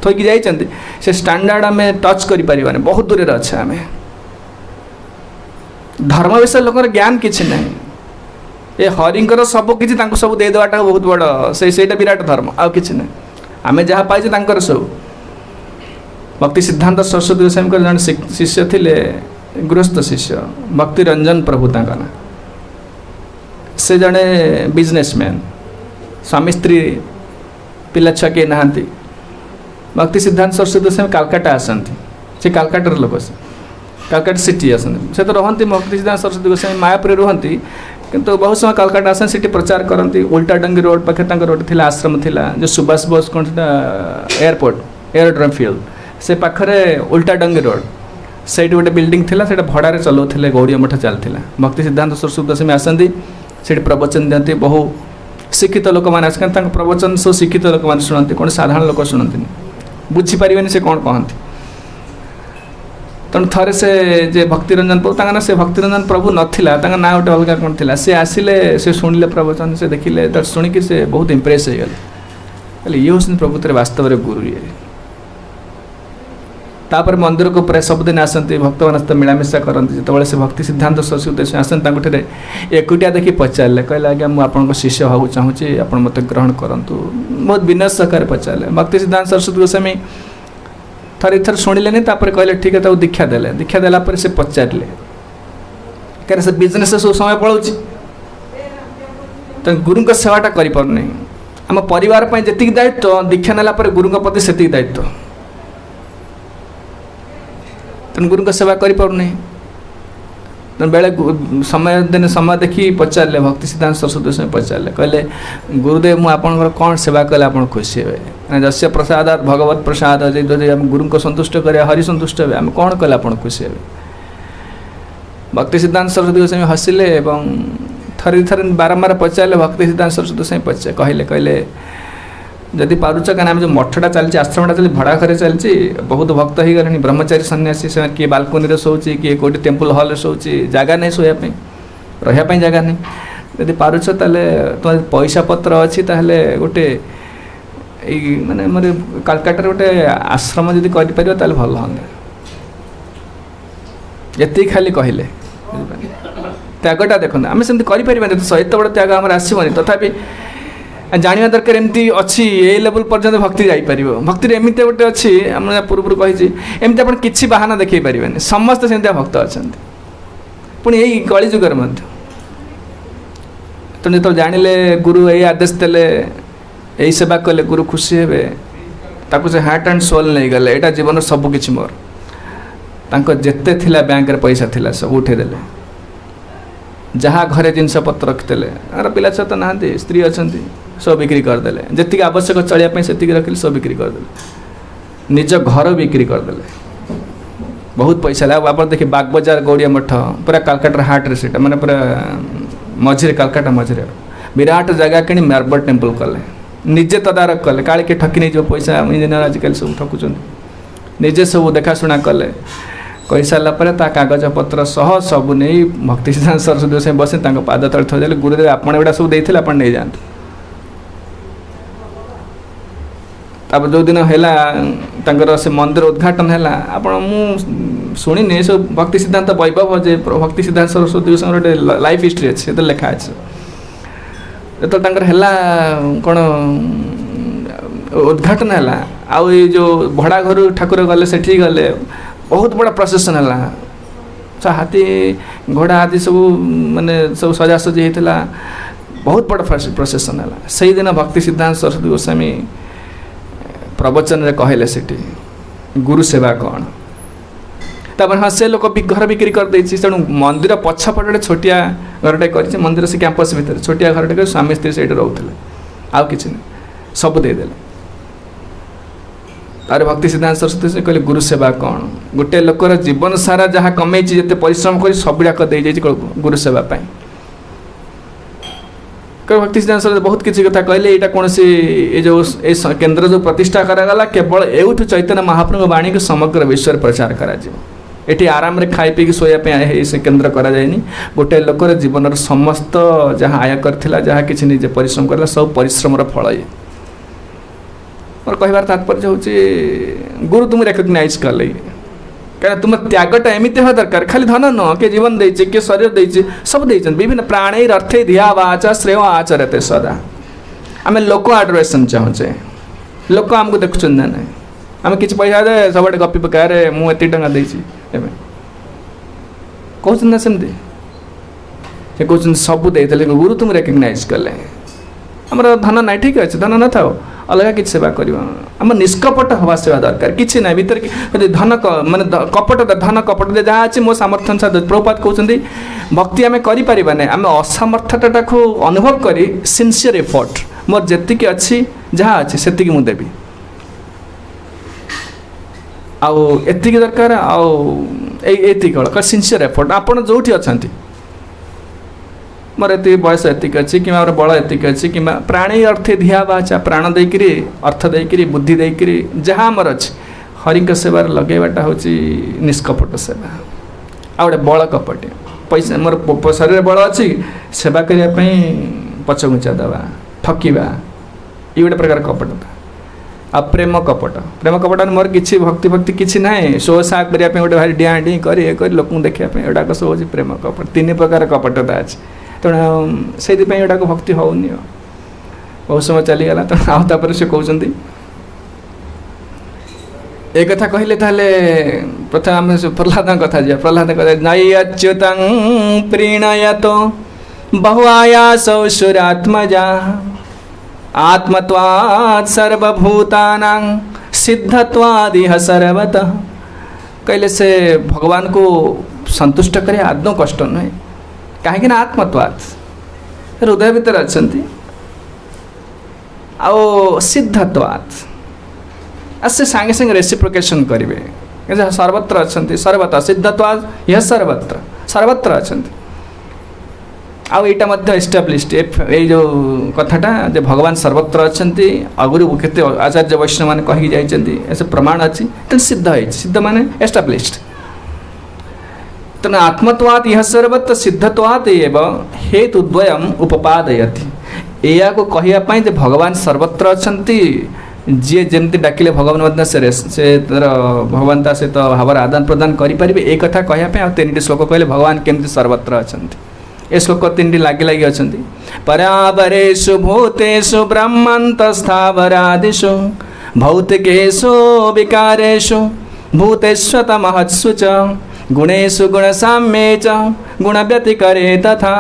थोक जाइए से स्टैंडर्ड आम टच कर बहुत दूर अच्छे आम धर्म विषय लोकर ज्ञान किसी ना ये हरिंकर सब किसी सब देदेवाटा बहुत बड़ से विराट धर्म आउ कि ना आम जहाँ पाइचे सब भक्ति सिद्धांत सरस्वती गोस्वामी जन शिष्य थे गृहस्थ शिष्य भक्ति रंजन प्रभु ना से जड़े बिजनेसमैन स्वामी स्त्री पिला छुआ किए नहांती भक्ति सिद्धांत सरस्वती गोस्वामी कालकाटा आसती से कालकाटार लोक से कालकाटा सिटी आसती से तो रहती भक्ति सिद्धांत सरस्वती गोस्वामी मायापुर रुहती किंतु बहुत समय कालकाटा आसन से प्रचार करती उल्टा डंगी रोड पाखे रोड थी आश्रम थिला जो सुभाष बोस कौन एयरपोर्ट एयरड्रम फील्ड से पाखरे उल्टा डंगी रोड से गोटे बिल्डिंग थिला से भड़ारे चलाऊे गौड़ी मठ चलता भक्ति सिद्धांत सरस्वती गोस्वामी आसती से प्रवचन दिखती बहु शिक्षित लोक मैंने आस प्रवचन सब शिक्षित लोक मैंने शुणती कौन साधारण लोक शुणती बुझीपारे से कौन कहती तेणु थे से जे भक्तिरंजन प्रभु ना से भक्तिरंजन प्रभु नाला ना गोटे अलग कौन थी सी आसिले से शुणिले प्रवचन से देखिले तो शुणिकी से बहुत इम्प्रेस हो गले कहले ये हूँ प्रभुत्व वास्तव में गुरु ये तापर मंदिर को प्राय सबुदिन आसती भक्त मान मिलामिशा करती जो से भक्ति सिद्धांत सरस्वती आसती एकुटिया देखी पचारे कहले आज्ञा मुझे शिष्य हाँ चाहूँगी आप मत ग्रहण करूँ बहुत विनय सहकार पचारे भक्ति सिद्धांत सरस्वती गोस्वामी थर थर शुणिले कहले ठीक है दीक्षा देला से पचारे क्या से बिजनेस सब समय पलाऊँ तो गुरु का सेवाटा करें आम परिवार जी दायित्व दीक्षा नेला गुरु प्रति से दायित्व तेणु गुरु का सेवा करें बेले समय दिन समय देखी पचारे भक्ति सिद्धांत सरस्वती से पचारे कहले गुरुदेव मुझे आपंकर कौन सेवा कले आप खुशी हे जस्य प्रसाद भगवत प्रसाद जदि आम गुरु को संतुष्ट करें हरि संतुष्ट हे आम कौन कले आप खुशी हे भक्ति सिद्धांत सरस्वती गोस्वामी हसिले थरी थरी बारंबार पचारे भक्ति सिद्धांत सरस्वती गोस्वामी पचारे कहले कहले जदि पारुच क्या आम जो मठटा चलती आश्रमटा चलती भड़ा घर चलती बहुत भक्त हो गले ब्रह्मचारी सन्यासी से किए बालकोनी शोची किए कौटी टेम्पल हल शोची जगह नहीं शोयापी रही जगह नहीं जदि पारुच ताले तुम पैसा पत्र अच्छी ताहले गोटे माने मोर कालकाटार गोटे आश्रम जदि कर भल हाँ ये खाली कहले त्यागटा देखते आम सेमती करें एत बड़ त्याग आम आसबनी तथापि जाना दरकार एमती अच्छी ये लेवल पर्यंत भक्ति जापर भक्ति एमती गोटे अच्छी आम पूर्व कही एमती आप किसी बाहाना देखी पारे समस्त सेमती भक्त अच्छा पुणी यही कलिजुगर तेणु जो जानिले गुरु यही आदेश देले यही सेवा कले गुरु खुशी हे ताकू से हार्ट एंड सोल नहीं गले एटा जीवन सबकि मोर तांको जेते थिला बैंक रे पैसा थिला सब उठे देले जहाँ घरे जिनस पत्र रखिले आर पिला छुआ तो नहांती स्त्री अच्छा सब बिक्री करदे जी आवश्यक चलिया से रखिले सब बिक्री करदे निज घर बिक्री करदे बहुत पैसा लगे आप देखिए बाग बजार गौड़िया मठ पूरा कालकाटा हाट रे सेटा माने पूरा मझे कालकाटा मझे विराट जगह कि मार्बल टेम्पल कले निजे तदारख कले काले किए ठकी नहीं जो पैसा इंजीनियर आजिकल सब ठकुचंद निजे सब देखाशुना कले कही सारापर कागज पत्र सह सब नहीं भक्ति सिद्धांत सरस्वती से बसे पाद तले थोड़े गुरुदेव आपड़ एटा सब देते आप नहीं जातु तब जो दिन है से मंदिर उद्घाटन है शुणी सब भक्ति सिद्धांत वैभव जे भक्ति सिद्धांत सरस्वती गोटे लाइफ हिस्ट्री अच्छे तो लिखा अच्छे जो कौन उद्घाटन है आउ जो भड़ा घर ठाकुर गले से गले बहुत बड़ा प्रोसेसन है हाथी घोड़ा आदि सब माने सब सजासजी होता बहुत बड़ा प्रोसेसन है से दिन भक्ति सिद्धांत सरस्वती गोस्वामी प्रवचन रे कहले सेठी गुरु सेवा कौन तब हाँ से लोक घर बिक्री कर देछि तेणु मंदिर पछपटे छोटिया घरटे कर मंदिर से कैंपस भितर छोटिया घरटे कर स्वामी स्त्री से रोते आउ कि सब देदेले तार भक्ति सिद्धांत सरस्वती से कहले गुरु सेवा कौन गोटे लोकर जीवन सारा जहाँ कमे जिते परिश्रम कर सबुड़ाक दे जाइए गुरु सेवा पाई भक्ति सिद्धांत सरस्वती बहुत किसी कथा कहले यहाँ कौन जो केन्द्र जो प्रतिष्ठा करागला केवल एवठू चैतन्य महाप्रभु वाणी को समग्र विश्व प्रचार करा एटी आराम रे खाई पी शोया से केन्द्र करा जायनि गोटे लोकर जीवन समस्त जहाँ आय करथिला जहाँ किछि निजे परिश्रम करला सब परिश्रम फल ये मोर कहबार तात्पर्य हूँ गुरु तुम रेकग्नाइज कले क्या तुम त्यागटा एमती हवा दरकार खाली धन न किए जीवन देचे किए शरीर देचे सब देते विभिन्न प्राणैर अर्थे धिया वाचा श्रेय आचरते सदा आम लोक आडोरेसन चाहूचे लोक आमको देखुं ना ना आम कि पैसा दे सब गपी पका रे मुझे टाँग देती कहते ना सेमती से कहते सब देते गुरु तुम रेकग्नाइज कले आमर धन ना ठीक अच्छे धन न था अलग किसी सेवा कर निष्कपट हवा सेवा दरकार किसी ना भीतर धन माने कपट धन कपट जहाँ अच्छे मो सामर्थ्य अनुसार प्रभुपाद कहते भक्ति आम करें आम असमर्थता को अनुभव कर सिंसियर एफर्ट मोर जी अच्छी जहाँ अच्छे से मुझे देवी आती दरकार आक सिंसियर एफर्ट आप जो अच्छा मोर ये बयस एति अच्छी कि बल एतिक अच्छी कि प्राणी अर्थे धिया बाचा प्राण देकरी अर्थ देकरी बुद्धि देकरी जहाँ आमर अच्छे हरिक सेवार लगेबाटा हूँ निष्कपट सेवा आ गए बल कपट पैसा मोर शरीर बल अच्छी सेवा करने पछ घुंचा देवा ठकवा ये गोटे प्रकार कपटता आ प्रेम कपट मोर किसी भक्ति भक्ति किसी ना शो सा करने गोटे भारी डिया डी कर लोक देखापी एटाक सब हूँ प्रेम कपट तीन प्रकार कपटता अच्छे तेणु से को भक्ति होनी बहुत समय चलीगला तेणु आउे से कहते एक कथा कहले ताले प्रथम आम प्रहलाद कथा जा प्रहलाद कथा नई अच्युत प्रीणयत बहुआयासौ सुरात्मजा आत्मत्वात् सर्वभूतानां सिद्धत्वादिह सर्वतः कहले से भगवान को संतुष्ट करे आदौ कष्ट नुहे कहीं आत्मत्वात् हृदय भीतर अच्छा आओ सिद्धत्वात् से सांगे सांगे रेसिप्रोकेशन करेंगे सर्वत्र अच्छा सर्वतः सिद्धत्वात् यह सर्वत्र सर्वत्र अच्छा आउ यहाँ एस्टाब्लिश्ड ये जो कथाटा जो भगवान सर्वत्र अच्छा आगुरी केते आचार्य वैष्णव मैंने कही जाइए ऐसे प्रमाण अच्छी तेना सिद्ध है सिद्ध माने एस्टाब्लिश्ड तेना आत्मत्वात् यह सर्वत्र सिद्धत्वात् एवं हेतुद्वयम् उपपादयति या को कहियापाई जे भगवान सर्वत्र अच्छा जी जमी डाकिले भगवान से तर भगवान ता सहित भावर आदान प्रदान करें ये कथा कहवाई तीन श्लोक कहले भगवान केमती सर्वत्र अच्छा ये श्लोक तीन लगे लगे अच्छा परावरेषु भूतेषु ब्रह्मन्तस्थावरादिषु भौतिकेषु विकारेषु भूतेष्वत महत्सु च गुणेषु गुणसाम्ये च गुण व्यतिकरे तथा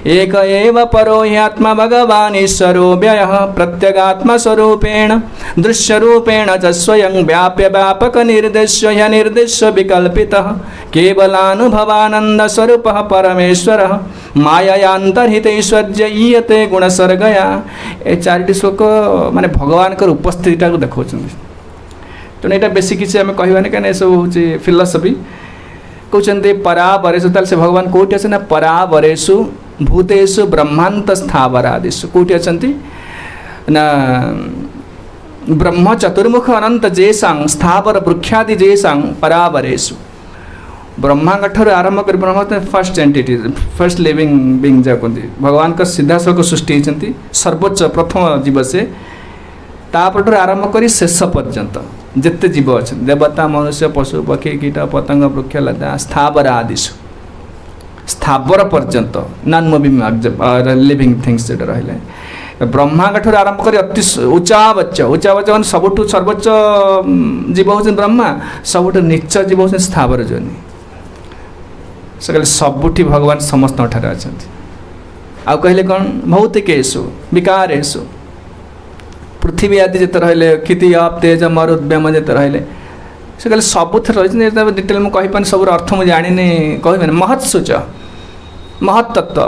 एक एव परो ह्यात्मा भगवान् ईश्वरो व्ययः प्रत्यगात्मस्वरूपेण दृश्यरूपेण च स्वयं व्याप्य व्यापक निर्देश्य ह्यनिर्देश्य विकल्पितः केवलानुभवानन्दस्वरूपः परमेश्वरः मायान्तर्हितैश्वर्य ईयते गुणसर्गया। ए चारिटी श्लोक माने भगवान उपस्थिति को देखा तेणु यहाँ बेस किसी आम कहवानी कहीं सब हूँ फिलोसफी कहते परावरेशु ताल से भगवान कौटी अच्छे ना परावरेशु भूतेषु ब्रह्मांत स्थावरादिषु कौटी अच्छा ना ब्रह्म चतुर्मुख अनंत जेसांग स्थावर वृक्षादि जेसांग परावरेशु ब्रह्मांड ठार आरंभ कर ब्रह्म first entity first living being जा कहते भगवान का सीधासख सृष्टि होती सर्वोच्च प्रथम जीव से तापर आरंभ कर शेष पर्यंत जिते जीव अच्छा देवता मनुष्य पशु पक्षी कीट पतंग वृक्ष लता स्थावर आदिशु स्थावर पर्यंत नॉन मूविंग लिविंग थिंग्स जो रही ब्रह्मांड ठार आरंभ कर अति उच्चावच्च मान सबुठ सर्वोच्च जीव हूँ ब्रह्मा सबुठ नीच जीव हूँ स्थावर जोनि से कहले सबुठी भगवान समस्त ठारे अच्छा आउ कहले कौन भौतिकेशु विकारेशु पृथ्वी आदि जिते रहिले क्षिति आप तेज मरुद व्योम जिते रहिले से कहले सबुथ रही डिटेल मुझे कहीपानी सब अर्थ मुझे जानी कह महत्सूच महत्तत्व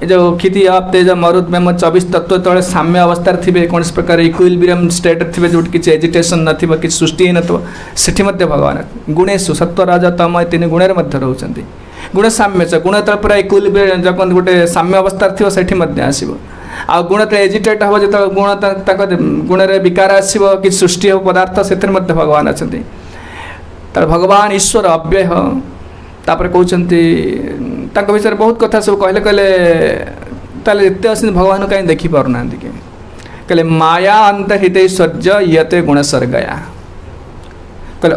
ये जो क्षिति आप तेज मरुद व्योम 24 तत्व तले साम्य अवस्था थे कौन प्रकार इक्विलिब्रियम स्टेट थे जो किसी एजिटेशन न कि सृष्टि ही नठी भगवान गुणेशु सत्व रज तम तीन गुण रोचे गुण साम्य गुण तो पूरा इक्विलिब्रियम जो गोटे साम्य अवस्था थी आसो आ गुण तो एजिटेट हम जो गुण गुण विकार आसो कि सृष्टि हो पदार्थ से भगवान अच्छा भगवान ईश्वर अव्यय तापर कहते विषय बहुत कथा सब कहले कहले ताले एत भगवान कहीं देखी पारना कहले माया अंतर्हितैश्वर्य यते गुणसर्गया कहले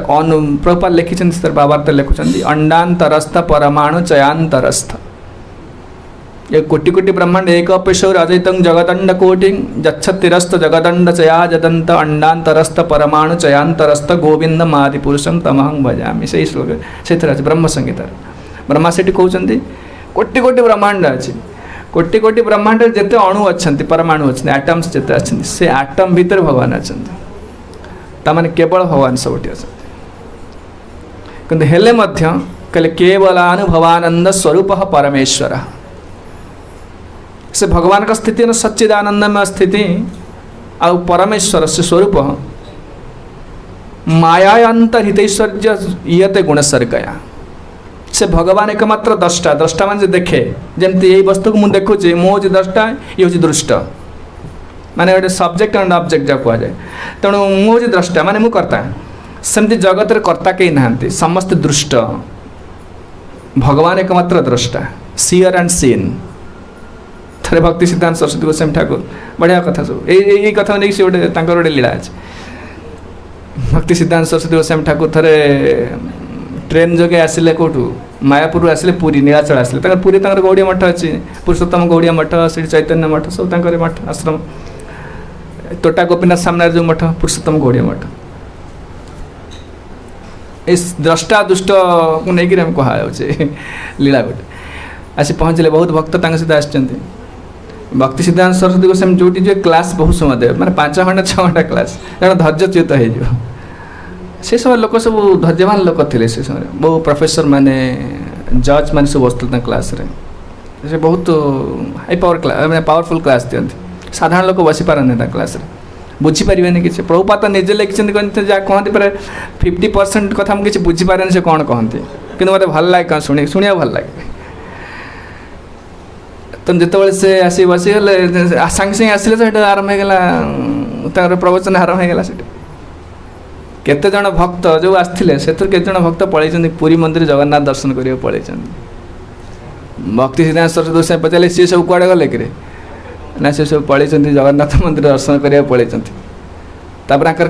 प्रभुपाद लिखिं बाबार्थ लिखुं अंडातरस्थ परमाणु चयांतरस्थ ये कोटि कोटि ब्रह्मांड एक पेशौर अजैत जगदंड कोटि जच्छतिरस्त जगदंड चया जदंत अंडातरस्थ परमाणु चयांतरस्थ गोविंद मादि पुरुषं तमहं भजामि से श्लोक से ब्रह्म संगीत ब्रह्मा से कहते कोटि कोटि ब्रह्मांड अच्छी कोटि कोटि ब्रह्मांड जिते अणु अच्छा परमाणु अच्छे आटम्स जिते अच्छे से आटम भितर भगवान अच्छा ताने केवल भगवान सबुठी अच्छा हेले कहले केवलानुभवानंद स्वरूप परमेश्वर से भगवान का स्थिति न सच्चिदानंदमय स्थिति आ परमेश्वर से स्वरूप माया अंतर्हितैश्वर्य ईयते गुणसर्गया से भगवान एकमात्र द्रष्टा द्रष्टा मान देखे जमती यही वस्तु को मुझे देखुची मुझे द्रष्टा ये हूँ दृष्ट माने गोटे सब्जेक्ट एंड ऑब्जेक्ट जहाँ कहुए तेणु मुझे द्रष्टा माने मु कर्ता सेमती जगत कर्ता कहीं नहांती समस्त दृष्ट भगवान एकमात्र द्रष्टा सीयर एंड सीन थे भक्ति सिद्धांत सरस्वती गोस्वामी ठाकुर बढ़िया कथा सब यही कथा नहीं से गोटे लीला अच्छे भक्ति सिद्धांत सरस्वती गोस्वामी ठाकुर थे ट्रेन जोगे आसिले कौटू मायापुर आसिले पुरी नीलाचल आसिले पुरी गौड़िया मठ अच्छी पुरुषोत्तम गौड़िया मठ श्री चैतन्य मठ सब मठ आश्रम तोटा गोपीनाथ सामने जो मठ पुरुषोत्तम गौड़िया मठ इस द्रष्टा दुष्ट को लेकिन कहुचे लीला गोटे आसी पहुँचले बहुत भक्त सहित आसुँच भक्ति सिद्धांत सरस्वती गोस्वामी जो क्लास बहुत समय देवे मैंने 5 घंटा 6 घंटा क्लास जन धैर्यच्युत हो से समय लोक सब धैर्यवान लोक थे से समय बहु प्रोफेसर माने जज मैंने सब बसते क्लास रे से बहुत हाई पावर क्लास मैंने पावरफुल क्लास दिखती साधारण लोक बसी पारे क्लास रे बुझीपारे कि प्रभुपाद निजे लिखिं जहाँ कहते पर 50% कथा मुझे बुझीपारे से कौन कहते कि मत भल लगे शुणा भल लगे तो जिते से आसी बसीगले सांगे सांगे आसिले तो आरंभ होगा प्रवचन आरंभ होगा से केते जन भक्त जो आसते से केते जन भक्त पलैं पुरी मंदिर जगन्नाथ दर्शन करने पलैं भक्ति सिद्धांत सरस्वती गोस्वामी पचारे सी सब कड़े गले कि ना से सब पलैं जगन्नाथ मंदिर दर्शन करने पलैं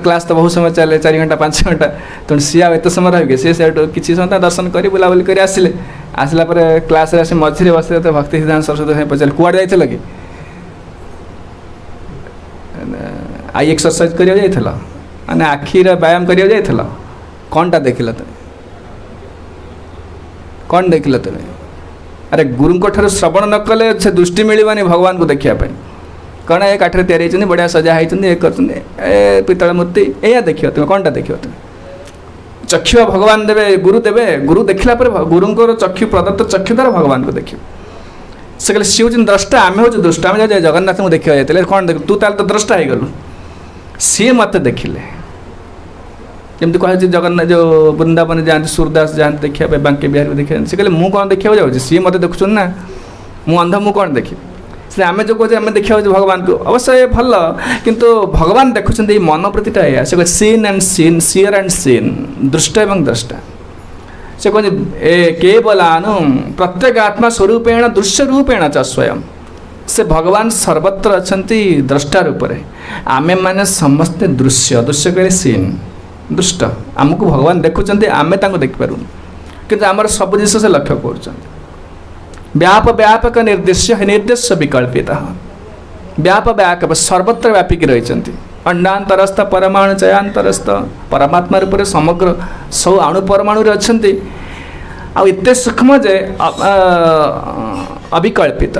क्लास तो बहुत समय चले 4 घंटा 5 घंटा तेणु सी आते समय रही सी किसी समय दर्शन कर बुलाबुली कर आसिले आसला क्लास आसी मझे बस भक्ति सिद्धांत सरस्वती पचारे कुआड़े जाइल कि आई एक्सरसाइज कर मैंने आखिर व्यायाम कर कौनटा देखल तुम कौन देखल तुम्हें अरे गुरुंको ठाରୁ श्रवण न कले से दृष्टि मिलवानी भगवान को देखिया पाई कौन ए काठरे तैयारी होती बढ़िया सजा होती ये कर पितल मूर्ति या देखियो तुम कौनटा देखियो तुम चक्षु भगवान देवे गुरु देखला पर गुरुंकर चक्षु प्रदत्त चक्षु द्वारा भगवान को देखियो से कहले सी हूँ द्रष्टा आम हूँ दुष्टा आम जगन्नाथ को देखा जाते कौन देख तू ताल तो द्रष्टा हो गलु सी मत देखिले जमी कहे जगन्नाथ जो वृंदावन जाते सूरदास जाते देखा बांके बिहार को देखा से कहले मुझे कौन देखा जाऊँ सी मत देखुन ना मु अंध मु कौन देखी से आम जो कहे आम देखा भगवान को अवश्य ये भल किंतु भगवान देखुं मन प्रतिटा या से seen and seen seer and seen दृष्ट एवं द्रष्टा से कहते केवलानु प्रत्येक आत्मा स्वरूपेण दृश्य रूपेण च स्वयं से भगवान सर्वत्र अच्छा द्रष्टा रूप में आमे माने समस्ते दृश्य दृश्य कहे सीन दृष्ट आमको भगवान देखुं आमे देखिपारू किंतु आमर सब जिस से लक्ष्य कर व्यापक निर्देश्य निर्देश्य विकल्पिता व्यापक सर्वत्र व्यापिक रही अंडांतरस्थ परमाणु चयांतरस्थ परमात्मा रूप में समग्र सब अणु परमाणु अच्छा आते सूक्ष्म जे अविकल्पित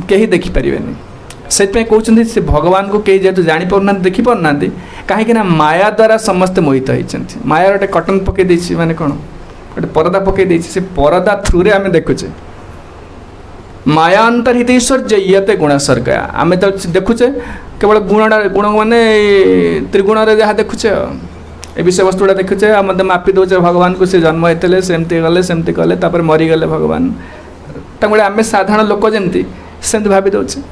कहीं देखिपारे से कहते से भगवान को कहीं जेहतु जापना देखिपारना कहीं माया द्वारा समस्ते मोहित होती माया गोटे कटन पकई माने कौन गोटे परदा पकई से परदा थ्रू आम देखुचे माया अंतर्हित ऐश्वर्य इयते गुण सर्गया आम तो देखुचे केवल गुण माने त्रिगुण जहाँ देखुचे ए विषय वस्तुटा देखुचे मत मापी दौचे भगवान को से जन्म होते सेमती गले सेमती कले मरीगले भगवान गोटे आम साधारण लोक जमी सेमती भावी दौचे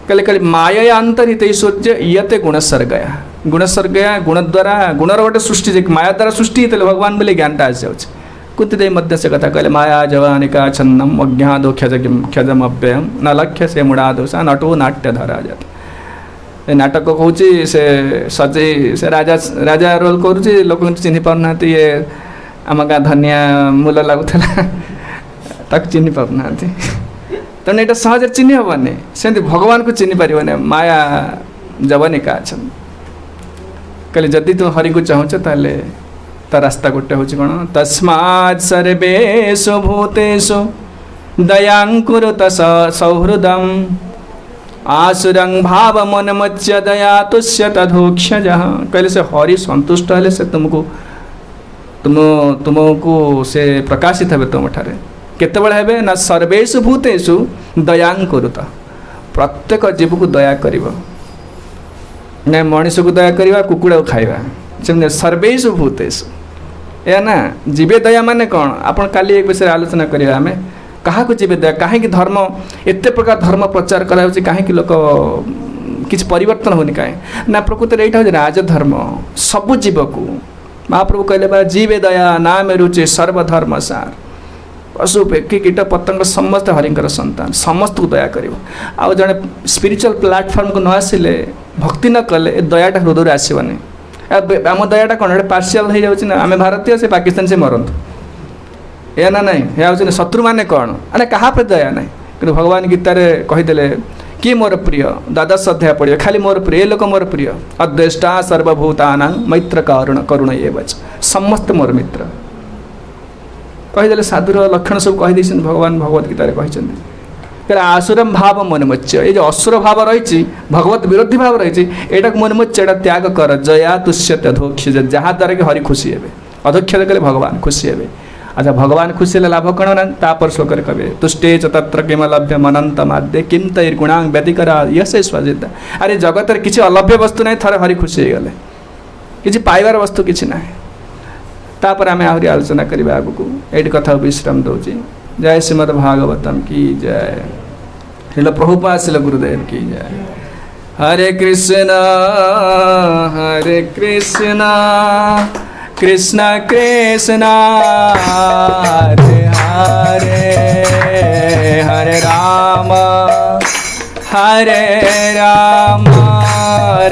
कले कले माया अंतर्हित ऐश्वर्य इयते गुण सर्गया गुण द्वारा गुणर गोटे सृष्टि माया द्वारा सृष्टि होते भगवान बोले ज्ञानटा आसी जाऊँच कुंती देवी से कथा कहले माया जवानिका छन्नम अज्ञादो क्षजम अव्ययम न लक्ष्य से मुड़ादोषा नटो नाट्य धरा जाता ए नाटक कहूँ से सजे से राजा रोल करुँच लोक चिन्ह पारना ये आम गाँ धनिया मूल लगुला ताक चिन्ह पारना तेना यहाँ सहज चिन्ह हेनी सेमती भगवान को चिन्ह पारे माया जवानिका अच्छा कहले जदि तुम हरि को चाहूच ताले ता रास्ता गोटे हूँ कौन तस्मात् सर्वेषु भूतेषु दयां कुरुत सौहृदम् आसुरं भाव मनमच्य दया तुष्य तदोक्षज कहले से हरि संतुष्ट हेले से तुमको से प्रकाशित हे तुम ठारे केतबेले हेबे ना सर्वेषु भूतेषु दयां कुरुत प्रत्येक जीव को दया करिवो ना मनुष्य को दया करवा कुकुड़ा को खाइबा सेमने सर्वेषु भूतेषु या ना जीवे दया माने कौन आपन काली एक विषय आलोचना करिया आमे कहा को जीवे दया कहीं धर्म एते प्रकार धर्म प्रचार करा होची कहीं लोक किसी परिवर्तन होनी कहीं ना प्रकृति एटा हो राजधर्म सब जीव को महाप्रभु कहले बा जीवे दया नाम रुचि सर्वधर्म सार पशु पेकी कीट पतंग समस्त हरिंकर संतान समस्त को दया करिवो आ जने स्पिरिचुअल प्लेटफॉर्म को न आसिले भक्ति न कले दयाटा हृदय आसबनी आम दयाटा कौन पार्शियल हो जाऊँ ना आम भारतीय से पाकिस्तान से मरतु या ना नहीं या शत्रु माने कौन अरे कहा पर दया नहीं कि भगवान गीतार कहीदे किए मोर प्रिय द्वादश अध्याय पढ़िए खाली मोर प्रिय लोक मोर प्रिय अद्वेष्टा सर्वभूतानां मैत्र करुण ये बच समस्त मोर मित्र कहीदे साधुर लक्षण सब कहीदे भगवान भगवत गीतार कहते आसुरम भाव मनमोच्य ये जो असुर भाव रही भगवत विरोधी भाव रही एटा मनमोच्य एटा त्याग कर जया तुष्यते अधोक्ष जहाँ द्वारा कि हरि खुशी हे अधोक्षत कले भगवान खुशी हे अच्छा भगवान खुशी लाभ कौन ना तापर श्लोक कहे तुष्टे च तत्र किम लभ्य मनंत माद्य किम तैर्गुणांग व्यतिकरा यश स्वाजिता अरे जगत किसी अलभ्य वस्तु ना थरे हरि खुशी गले किसी पाइबार वस्तु किसी ना तापर आम आहरी आलोचना करवा आगू ये कथा विश्राम दौची जय श्रीमद् भागवतम की जय श्रील प्रभुपाद श्रील गुरुदेव की जय हरे Krishna Krishna Krishna Hare Hare Hare Ram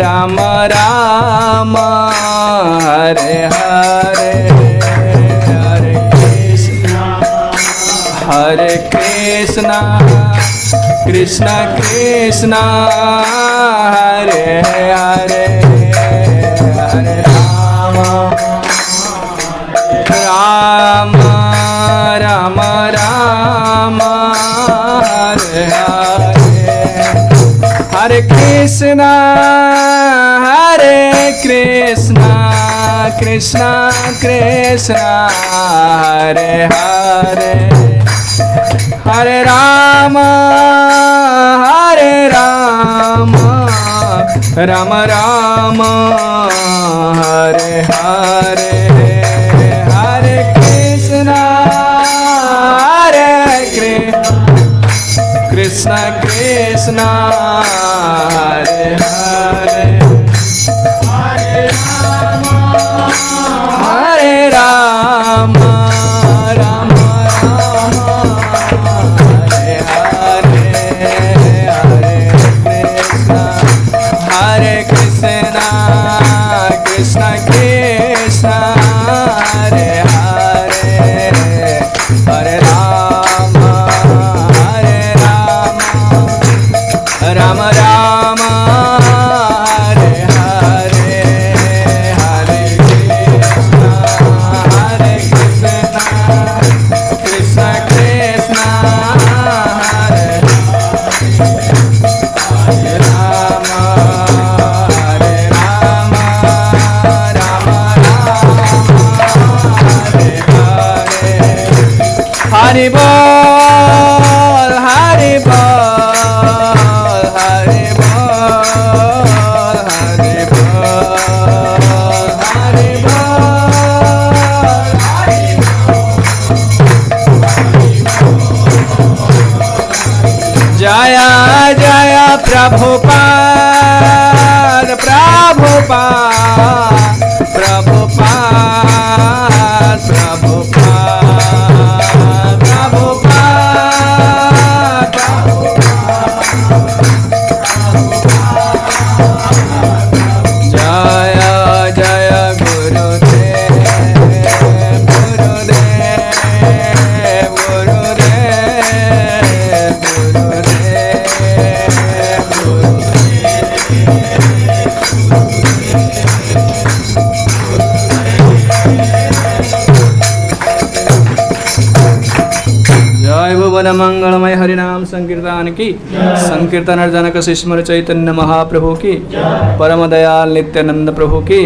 Ram Ram Hare Hare Hare Krishna Krishna Krishna Hare Hare Hare Ram Ram Ram Krishna Hare Krishna Krishna Krishna Hare Hare Hare Rama Hare Rama Rama Rama Hare Hare Hare Krishna Hare Krishna Krishna Hare Hare Hare Rama Rama Rama Hare Hare Hare Krishna Krishna Krishna Hare Hare Hare Rama Rama Rama Hare Hare Hare Krishna Krishna Krishna Hare Hare Rama Rama Hare Hare Hari Bol Hari Bol Hari Bol Hari Bol Hari Bol Jaya Jaya Prabhupada Prabhupada Prabhupada Prabhupada Jaya Jaya Gurudev Gurudev Gurudev जय भुवन मंगलमय हरिनाम संकीर्तन की संकीर्तन जनक शिष्मर चैतन्य महाप्रभु की परम दयाल नित्यानंद प्रभु की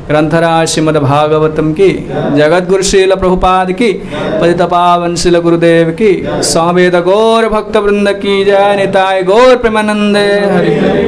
ग्रंथराज श्रीमद् भागवतम की जगतगुरु श्रील प्रभुपाद की पतित पावन श्रील गुरुदेव की समवेत गौर भक्त वृंद की जय निताय गौर प्रेमानंदे हरि हरि।